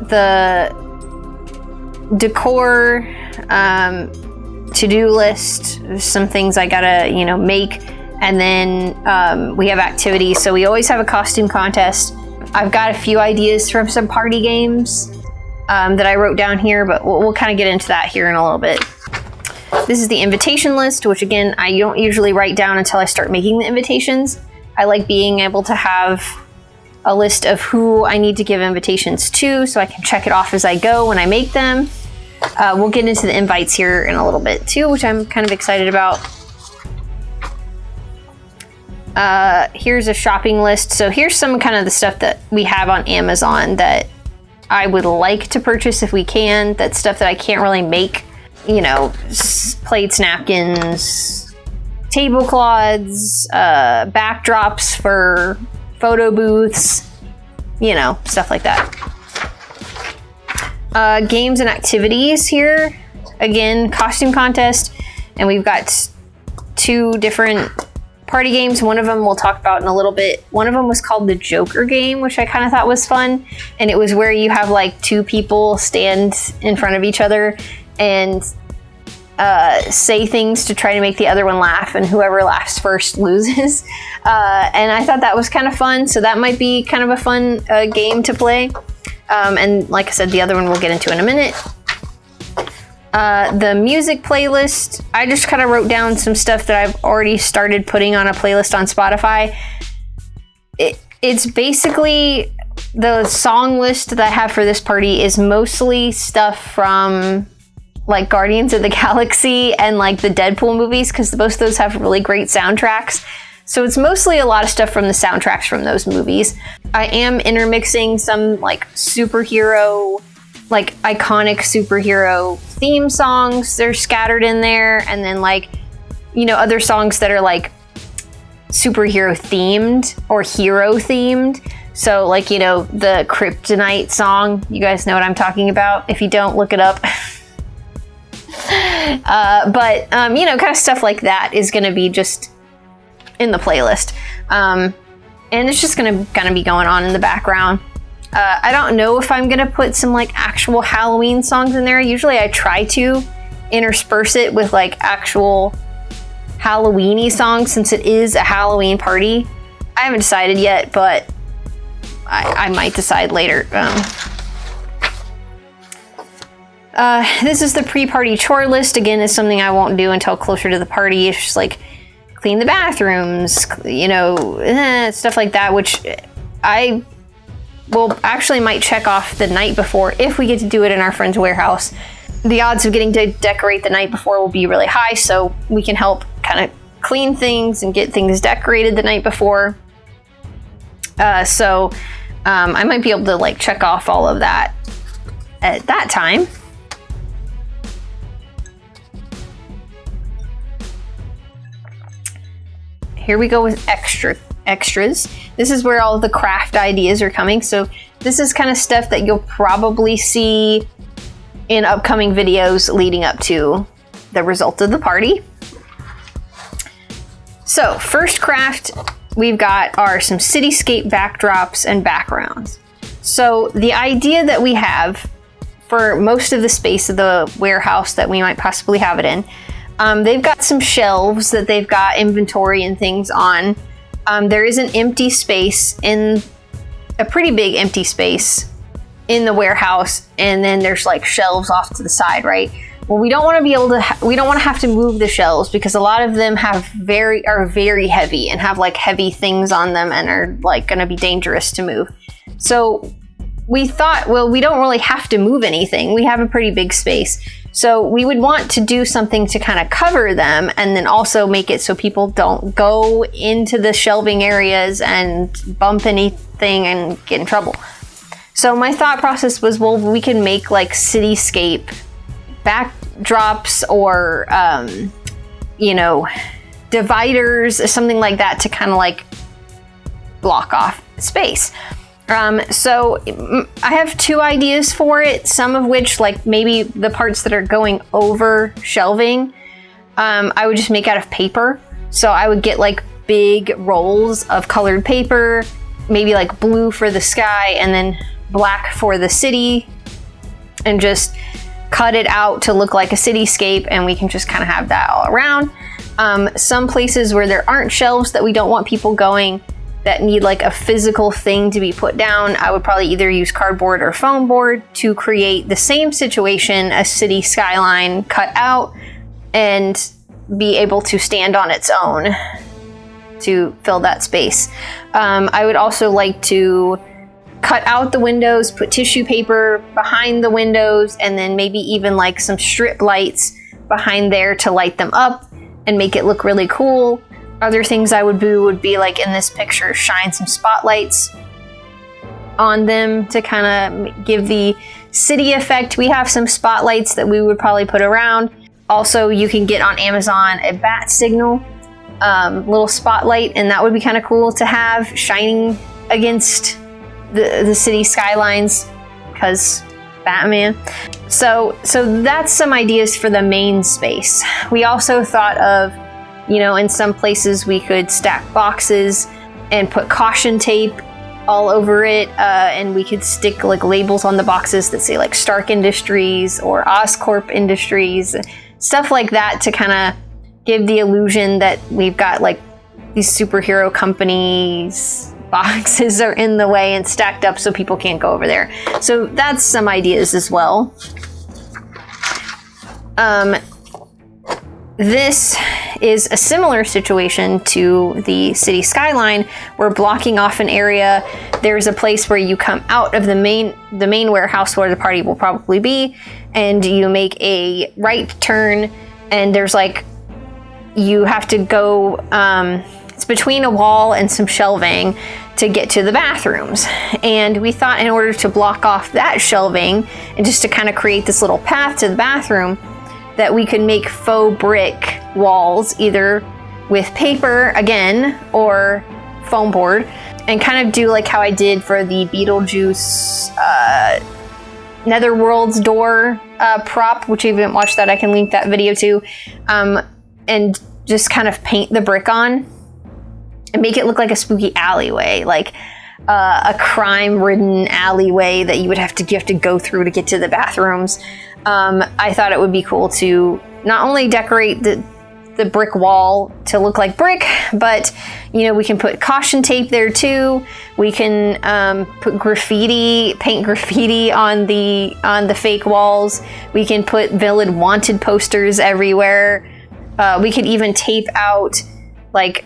The decor, to-do list, some things I gotta make. And then we have activities, so we always have a costume contest. I've got a few ideas from some party games that I wrote down here, but we'll kind of get into that here in a little bit. This is the invitation list, which again, I don't usually write down until I start making the invitations. I like being able to have a list of who I need to give invitations to, so I can check it off as I go when I make them. We'll get into the invites here in a little bit too, which I'm kind of excited about. Here's a shopping list. So here's some kind of the stuff that we have on Amazon that I would like to purchase if we can. That's stuff that I can't really make. Plates, napkins, tablecloths, backdrops for photo booths, stuff like that. Games and activities here. Again, costume contest. And we've got 2 different party games. One of them we'll talk about in a little bit. One of them was called the Joker game, which I kind of thought was fun. And it was where you have 2 people stand in front of each other and say things to try to make the other one laugh, and whoever laughs first loses. And I thought that was kind of fun. So that might be kind of a fun game to play. And like I said, the other one we'll get into in a minute. The music playlist, I just kind of wrote down some stuff that I've already started putting on a playlist on Spotify. It's basically the song list that I have for this party is mostly stuff from Guardians of the Galaxy and the Deadpool movies, because both of those have really great soundtracks. So it's mostly a lot of stuff from the soundtracks from those movies. I am intermixing some superhero, iconic superhero theme songs. They're scattered in there, and then other songs that are superhero themed or hero themed. So the Kryptonite song, you guys know what I'm talking about. If you don't, look it up. But kind of stuff like that is going to be just in the playlist. And it's just going to kind of be going on in the background. I don't know if I'm going to put some actual Halloween songs in there. Usually I try to intersperse it with actual Halloween-y songs, since it is a Halloween party. I haven't decided yet, but I might decide later. This is the pre-party chore list. Again, it's something I won't do until closer to the party. It's just clean the bathrooms, stuff like that, which I will actually might check off the night before if we get to do it in our friend's warehouse. The odds of getting to decorate the night before will be really high, so we can help kind of clean things and get things decorated the night before. So I might be able to like check off all of that at that time. Here we go with extras. This is where all of the craft ideas are coming. So this is kind of stuff that you'll probably see in upcoming videos leading up to the result of the party. So first craft we've got are some cityscape backdrops and backgrounds. So the idea that we have for most of the space of the warehouse that we might possibly have it in, they've got some shelves that they've got inventory and things on. There is an empty space a pretty big empty space in the warehouse, and then there's like shelves off to the side, right? Well, we don't want to be able to. We don't want to have to move the shelves because a lot of them are very heavy and have like heavy things on them and are like going to be dangerous to move. So we thought, well, we don't really have to move anything. We have a pretty big space. So we would want to do something to kind of cover them and then also make it so people don't go into the shelving areas and bump anything and get in trouble. So my thought process was, well, we can make like cityscape backdrops or, dividers, something like that to kind of like block off space. So I have two ideas for it, some of which, like maybe the parts that are going over shelving, I would just make out of paper. So I would get like big rolls of colored paper, maybe like blue for the sky and then black for the city, and just cut it out to look like a cityscape, and we can just kind of have that all around. Some places where there aren't shelves that we don't want people going, that need like a physical thing to be put down, I would probably either use cardboard or foam board to create the same situation, a city skyline cut out, and be able to stand on its own to fill that space. I would also like to cut out the windows, put tissue paper behind the windows, and then maybe even like some strip lights behind there to light them up and make it look really cool. Other things I would do would be like in this picture, shine some spotlights on them to kind of give the city effect. We have some spotlights that we would probably put around. Also, you can get on Amazon a bat signal, little spotlight, and that would be kind of cool to have shining against the city skylines because Batman. So that's some ideas for the main space. We also thought of, in some places we could stack boxes and put caution tape all over it, and we could stick like labels on the boxes that say like Stark Industries or Oscorp Industries, stuff like that, to kind of give the illusion that we've got like these superhero companies. Boxes are in the way and stacked up so people can't go over there. So that's some ideas as well. This is a similar situation to the city skyline. We're blocking off an area. There's a place where you come out of the main warehouse where the party will probably be, and you make a right turn, and there's like, you have to go, it's between a wall and some shelving to get to the bathrooms. And we thought in order to block off that shelving and just to kind of create this little path to the bathroom, that we could make faux brick walls, either with paper again or foam board, and kind of do like how I did for the Beetlejuice Netherworld's door prop, which if you haven't watched that, I can link that video too, and just kind of paint the brick on and make it look like a spooky alleyway, like a crime-ridden alleyway that you have to go through to get to the bathrooms. I thought it would be cool to not only decorate the brick wall to look like brick, but we can put caution tape there too. We can put paint graffiti on the fake walls. We can put villain wanted posters everywhere. We could even tape out like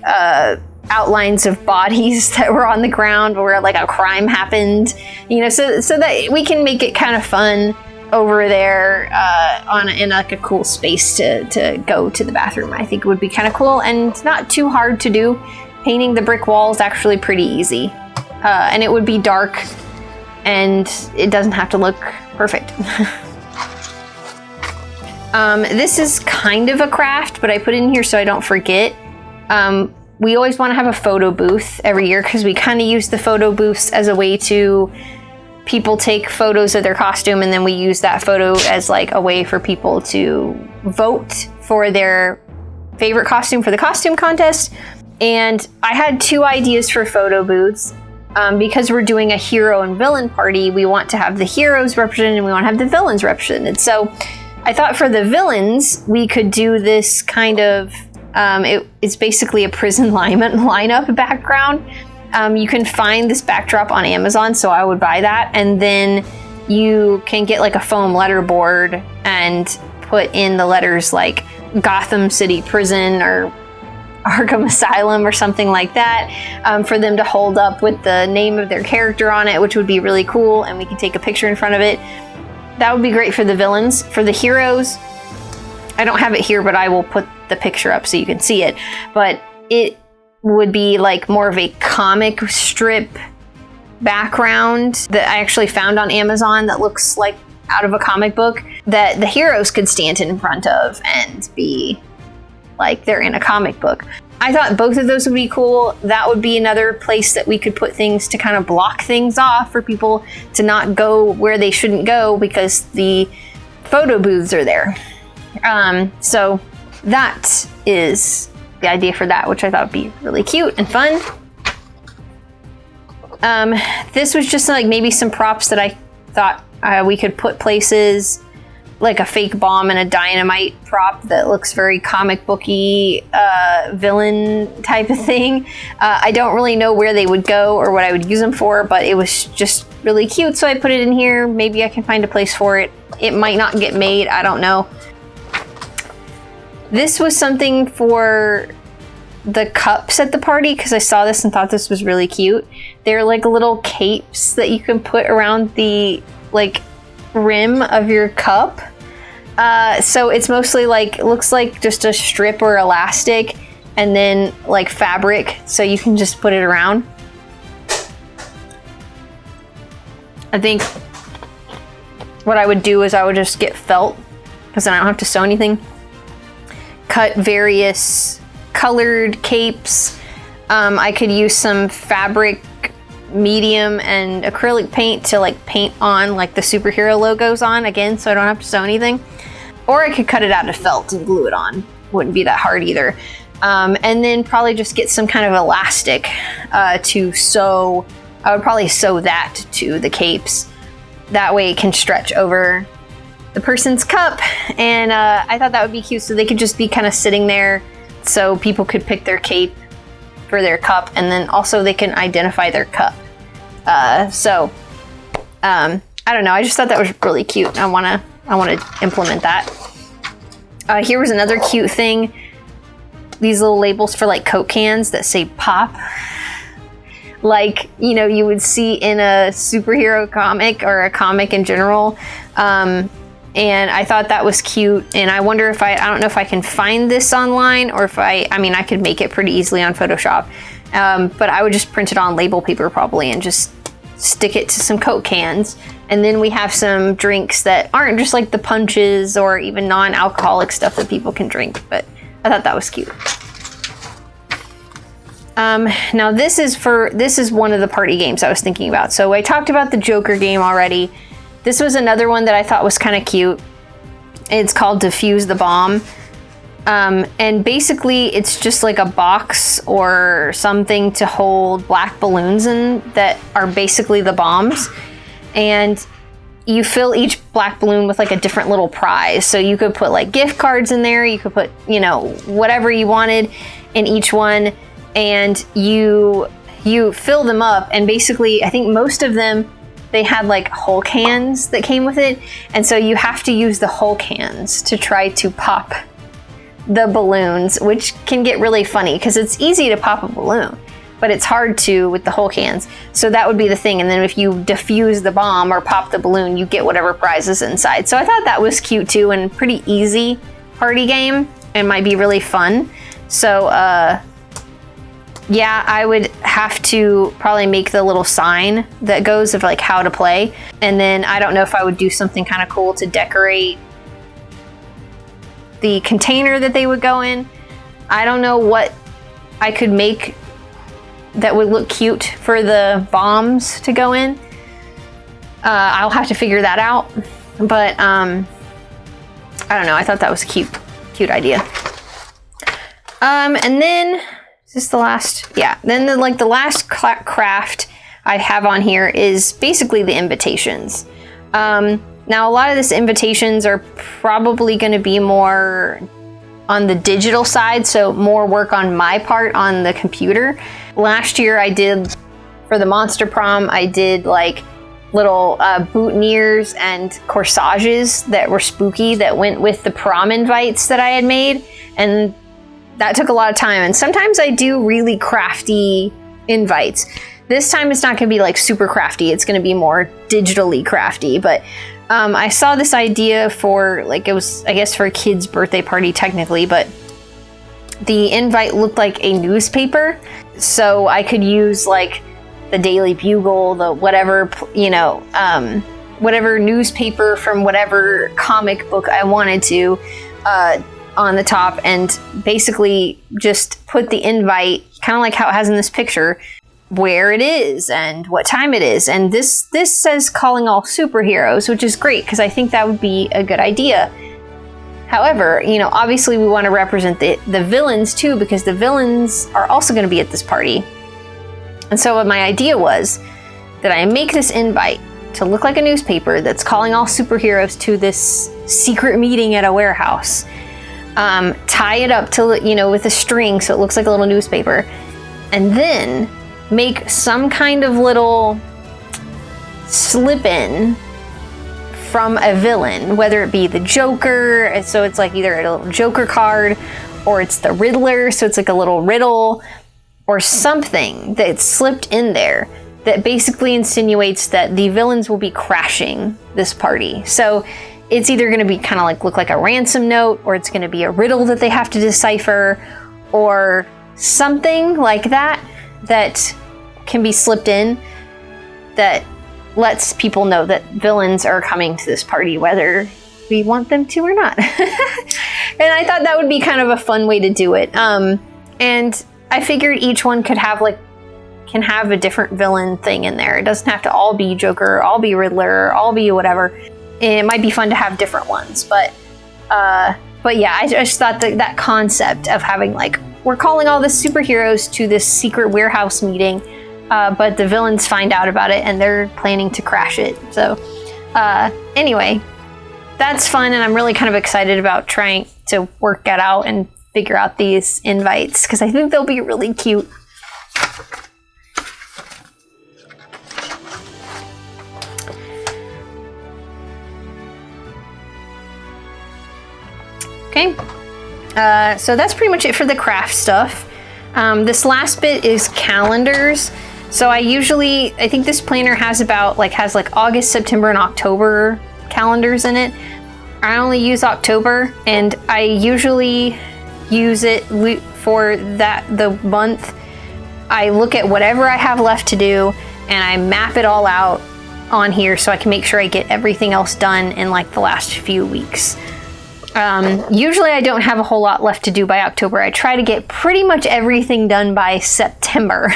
outlines of bodies that were on the ground where like a crime happened, so that we can make it kind of fun. over there in like a cool space to go to the bathroom. I think it would be kind of cool and not too hard to do. Painting the brick wall is actually pretty easy. And it would be dark and it doesn't have to look perfect. This is kind of a craft, but I put it in here so I don't forget. We always want to have a photo booth every year because we kind of use the photo booths as a way to people take photos of their costume, and then we use that photo as like a way for people to vote for their favorite costume for the costume contest. And I had 2 ideas for photo booths. Because we're doing a hero and villain party, we want to have the heroes represented and we want to have the villains represented. So I thought for the villains, we could do this kind of, it's basically a prison lineup background. You can find this backdrop on Amazon, so I would buy that. And then you can get like a foam letterboard and put in the letters like Gotham City Prison or Arkham Asylum or something like that, for them to hold up with the name of their character on it, which would be really cool, and we can take a picture in front of it. That would be great for the villains. For the heroes, I don't have it here, but I will put the picture up so you can see it. But it would be like more of a comic strip background that I actually found on Amazon that looks like out of a comic book that the heroes could stand in front of and be like they're in a comic book. I thought both of those would be cool. That would be another place that we could put things to kind of block things off for people to not go where they shouldn't go because the photo booths are there. So that is the idea for that, which I thought would be really cute and fun. This was just like maybe some props that I thought we could put places, like a fake bomb and a dynamite prop that looks very comic booky, villain type of thing. I don't really know where they would go or what I would use them for, but it was just really cute, so I put it in here. Maybe I can find a place for it. It might not get made, I don't know. This was something for the cups at the party because I saw this and thought this was really cute. They're like little capes that you can put around the like rim of your cup. So it's mostly like, looks like just a strip or elastic and then like fabric, so you can just put it around. I think what I would do is I would just get felt because then I don't have to sew anything. Cut various colored capes. I could use some fabric medium and acrylic paint to like paint on like the superhero logos on again, so I don't have to sew anything. Or I could cut it out of felt and glue it on. Wouldn't be that hard either. And then probably just get some kind of elastic to sew. I would probably sew that to the capes. That way it can stretch over the person's cup. And I thought that would be cute, so they could just be kind of sitting there so people could pick their cape for their cup, and then also they can identify their cup. I don't know, I just thought that was really cute. I want to implement that. Here was another cute thing. These little labels for like Coke cans that say pop. Like, you know, you would see in a superhero comic or a comic in general. And I thought that was cute. And I wonder if I don't know if I can find this online or if I mean, I could make it pretty easily on Photoshop. But I would just print it on label paper probably and just stick it to some Coke cans. And then we have some drinks that aren't just like the punches or even non-alcoholic stuff that people can drink. But I thought that was cute. Now this is one of the party games I was thinking about. So I talked about the Joker game already. This was another one that I thought was kind of cute. It's called Defuse the Bomb. And basically it's just like a box or something to hold black balloons in that are basically the bombs. And you fill each black balloon with like a different little prize. So you could put like gift cards in there. You could put, you know, whatever you wanted in each one. And you fill them up. And basically, I think most of them, they had like Hulk hands that came with it. And so you have to use the Hulk hands to try to pop the balloons, which can get really funny because it's easy to pop a balloon. but it's hard to with the Hulk hands. So that would be the thing. And then if you defuse the bomb or pop the balloon, you get whatever prize is inside. So I thought that was cute too, and pretty easy party game, and might be really fun. So yeah, I would have to probably make the little sign that goes of like how to play. And then I don't know if I would do something kind of cool to decorate the container that they would go in. I don't know what I could make that would look cute for the bombs to go in. I'll have to figure that out. But I don't know. I thought that was a cute idea. And then is this the last? Yeah. Then the last craft I have on here is basically the invitations. Now a lot of these invitations are probably going to be more on the digital side, so more work on my part on the computer. Last year I did, for the Monster Prom, I did like little boutonnieres and corsages that were spooky that went with the prom invites that I had made, and that took a lot of time. And sometimes I do really crafty invites. This time it's not going to be like super crafty, it's going to be more digitally crafty, but I saw this idea for, like, it was, I guess, for a kid's birthday party technically, but the invite looked like a newspaper. So I could use like the Daily Bugle, the whatever, you know, whatever newspaper from whatever comic book I wanted to on the top, and basically just put the invite, kind of like how it has in this picture, where it is and what time it is. And this says calling all superheroes, which is great because I think that would be a good idea. However, you know, obviously we want to represent the villains too, because the villains are also going to be at this party. And so what my idea was that I make this invite to look like a newspaper that's calling all superheroes to this secret meeting at a warehouse. Tie it up to, you know, with a string so it looks like a little newspaper, and then make some kind of little slip-in from a villain, whether it be the Joker, so it's like either a little Joker card, or it's the Riddler, so it's like a little riddle, or something that's slipped in there that basically insinuates that the villains will be crashing this party. So it's either going to be kind of like look like a ransom note, or it's going to be a riddle that they have to decipher, or something like that that can be slipped in that lets people know that villains are coming to this party, whether we want them to or not. And I thought that would be kind of a fun way to do it. And I figured each one can have a different villain thing in there. It doesn't have to all be Joker, all be Riddler, all be whatever. It might be fun to have different ones, but yeah, I just thought that concept of having, like, we're calling all the superheroes to this secret warehouse meeting, but the villains find out about it and they're planning to crash it. So anyway, that's fun, and I'm really kind of excited about trying to work that out and figure out these invites, because I think they'll be really cute. Okay, so that's pretty much it for the craft stuff. This last bit is calendars. So I think this planner has August, September, and October calendars in it. I only use October, and I usually use it for the month. I look at whatever I have left to do, and I map it all out on here so I can make sure I get everything else done in like the last few weeks. Usually I don't have a whole lot left to do by October. I try to get pretty much everything done by September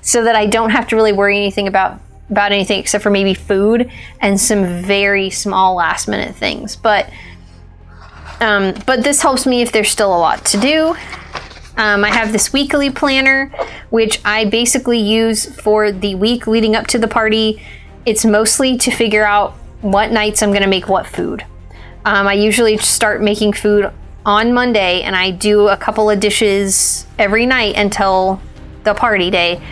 so that I don't have to really worry anything about anything except for maybe food and some very small last minute things. But this helps me if there's still a lot to do. I have this weekly planner, which I basically use for the week leading up to the party. It's mostly to figure out what nights I'm going to make what food. I usually start making food on Monday, and I do a couple of dishes every night until the party day.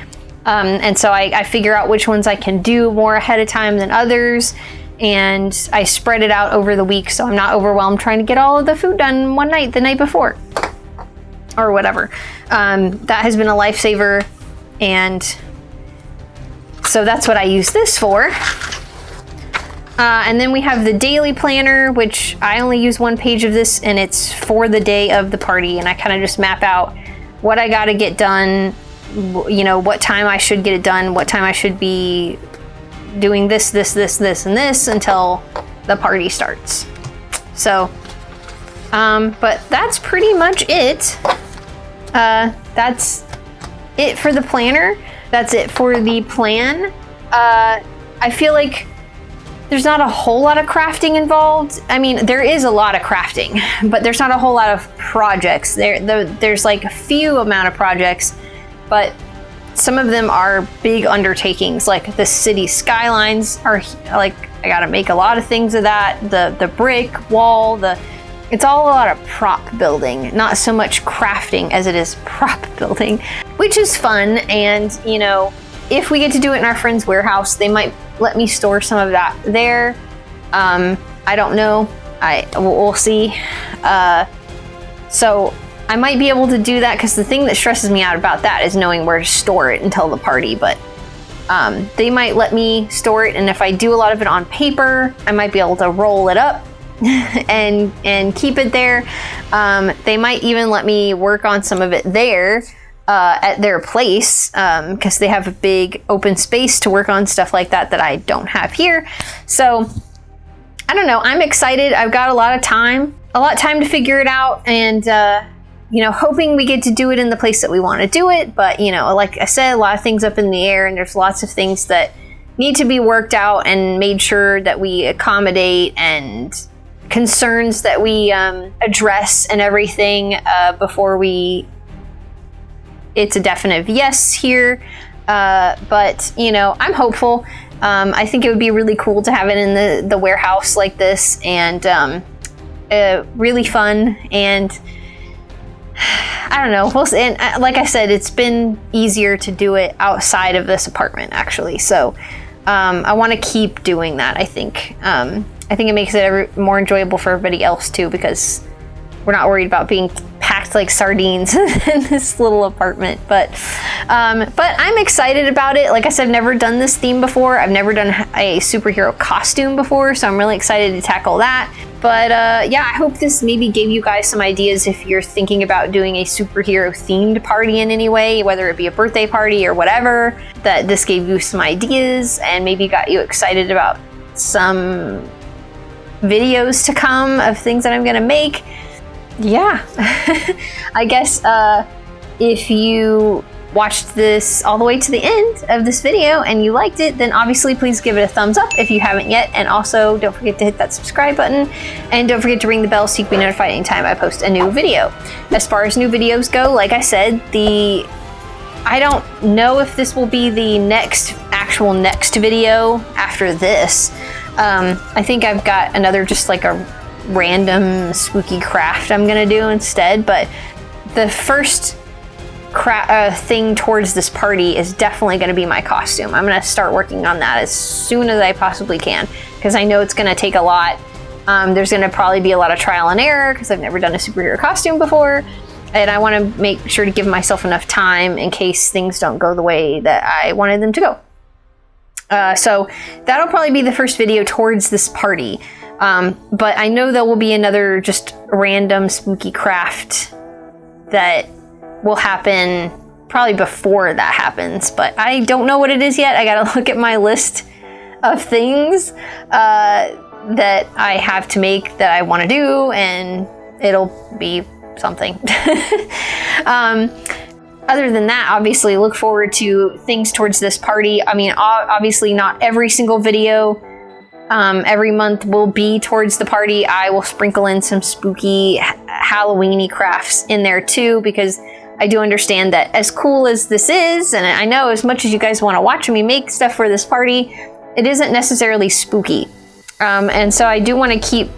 And so I figure out which ones I can do more ahead of time than others, and I spread it out over the week so I'm not overwhelmed trying to get all of the food done one night, the night before, or whatever. That has been a lifesaver And so that's what I use this for. And then we have the daily planner, which I only use one page of this, and it's for the day of the party. And I kind of just map out what I got to get done, you know, what time I should get it done, what time I should be doing this, and this until the party starts. So, but that's pretty much it. That's it for the planner. That's it for the plan. I feel like there's not a whole lot of crafting involved. I mean, there is a lot of crafting, but there's not a whole lot of projects. There's like a few amount of projects, but some of them are big undertakings. Like the city skylines are like, I gotta make a lot of things of that. The brick wall, it's all a lot of prop building, not so much crafting as it is prop building, which is fun. And you know, if we get to do it in our friend's warehouse, they might let me store some of that there. I don't know. We'll see. So I might be able to do that, because the thing that stresses me out about that is knowing where to store it until the party. But they might let me store it, and if I do a lot of it on paper, I might be able to roll it up and keep it there. They might even let me work on some of it there. At their place, because they have a big open space to work on stuff like that I don't have here. So I don't know, I'm excited. I've got a lot of time to figure it out, and you know, hoping we get to do it in the place that we want to do it. But you know, like I said, a lot of things up in the air, and there's lots of things that need to be worked out and made sure that we accommodate, and concerns that we address and everything before it's a definite yes here. But you know, I'm hopeful. I think it would be really cool to have it in the warehouse like this, and really fun. And I don't know, and like I said, it's been easier to do it outside of this apartment actually. So I want to keep doing that. I think it makes it more enjoyable for everybody else too, because we're not worried about being packed like sardines in this little apartment. But I'm excited about it. Like I said, I've never done this theme before. I've never done a superhero costume before, so I'm really excited to tackle that. But yeah, I hope this maybe gave you guys some ideas if you're thinking about doing a superhero themed party in any way, whether it be a birthday party or whatever, that this gave you some ideas and maybe got you excited about some videos to come of things that I'm gonna make. Yeah, I guess if you watched this all the way to the end of this video and you liked it, then obviously please give it a thumbs up if you haven't yet. And also don't forget to hit that subscribe button, and don't forget to ring the bell so you can be notified anytime I post a new video. As far as new videos go, like I said, I don't know if this will be the next video after this. I think I've got another just like a random spooky craft I'm gonna do instead, but the first thing towards this party is definitely gonna be my costume. I'm gonna start working on that as soon as I possibly can, because I know it's gonna take a lot. There's gonna probably be a lot of trial and error because I've never done a superhero costume before, and I want to make sure to give myself enough time in case things don't go the way that I wanted them to go. So that'll probably be the first video towards this party. But I know there will be another just random spooky craft that will happen probably before that happens, but I don't know what it is yet. I gotta look at my list of things that I have to make that I want to do, and it'll be something. Other than that, obviously look forward to things towards this party. I mean, obviously not every single video every month will be towards the party. I will sprinkle in some spooky Halloween-y crafts in there too, because I do understand that as cool as this is, and I know as much as you guys want to watch me make stuff for this party, it isn't necessarily spooky. And so I do want to keep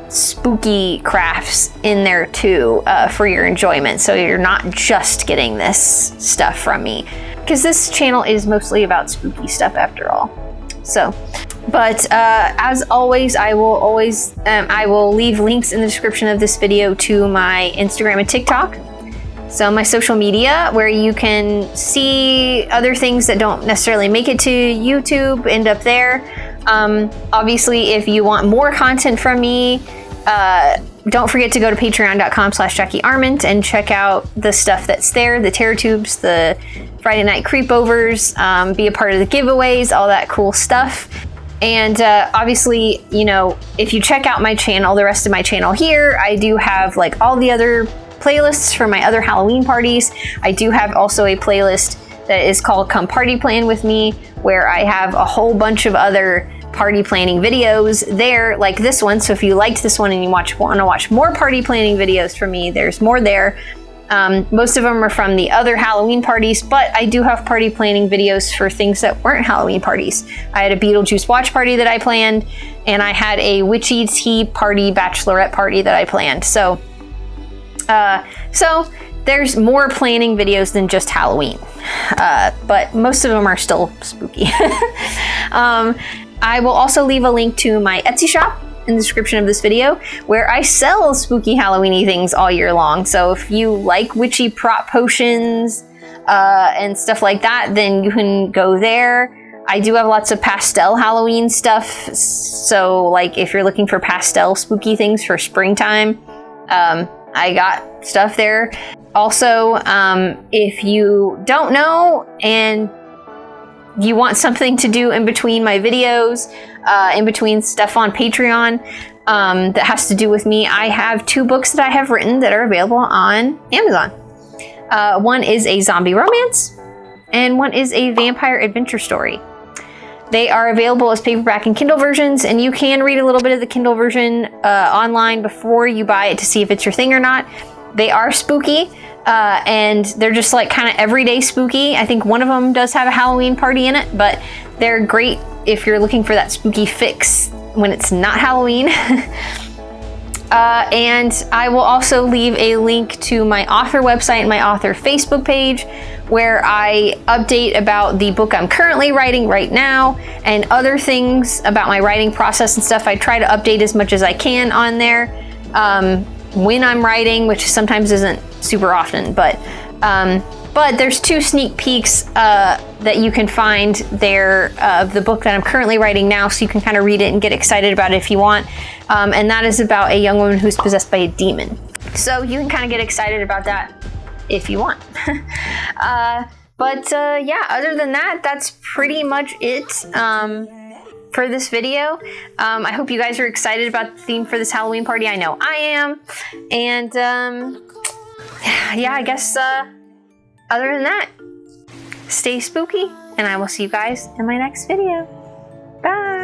spooky crafts in there too, for your enjoyment, so you're not just getting this stuff from me, because this channel is mostly about spooky stuff after all. So, but as always, I will leave links in the description of this video to my Instagram and TikTok. So my social media, where you can see other things that don't necessarily make it to YouTube, end up there. Obviously, if you want more content from me, don't forget to go to patreon.com/JackieArment and check out the stuff that's there, the Terror Tubes, the Friday Night Creepovers, be a part of the giveaways, all that cool stuff. And obviously, you know, if you check out my channel, the rest of my channel here, I do have like all the other playlists for my other Halloween parties. I do have also a playlist that is called Come Party Plan With Me, where I have a whole bunch of other party planning videos there, like this one. So if you liked this one and you want to watch more party planning videos from me, there's more there. Most of them are from the other Halloween parties, but I do have party planning videos for things that weren't Halloween parties. I had a Beetlejuice watch party that I planned, and I had a Witchy Tea party, bachelorette party that I planned. So there's more planning videos than just Halloween, but most of them are still spooky. I will also leave a link to my Etsy shop in the description of this video, where I sell spooky Halloween-y things all year long. So if you like witchy prop potions and stuff like that, then you can go there. I do have lots of pastel Halloween stuff. So like if you're looking for pastel spooky things for springtime, I got stuff there. Also, if you don't know and you want something to do in between my videos, in between stuff on Patreon that has to do with me, I have 2 books that I have written that are available on Amazon. One is a zombie romance, and one is a vampire adventure story. They are available as paperback and Kindle versions, and you can read a little bit of the Kindle version online before you buy it to see if it's your thing or not. They are spooky. And they're just like kind of everyday spooky. I think one of them does have a Halloween party in it, but they're great if you're looking for that spooky fix when it's not Halloween. And I will also leave a link to my author website and my author Facebook page, where I update about the book I'm currently writing right now and other things about my writing process and stuff. I try to update as much as I can on there. When I'm writing, which sometimes isn't super often, but there's 2 sneak peeks that you can find there of the book that I'm currently writing now, so you can kind of read it and get excited about it if you want. And that is about a young woman who's possessed by a demon. So you can kind of get excited about that if you want. Yeah, other than that, that's pretty much it. For this video. I hope you guys are excited about the theme for this Halloween party. I know I am. And yeah, I guess other than that, stay spooky, and I will see you guys in my next video. Bye!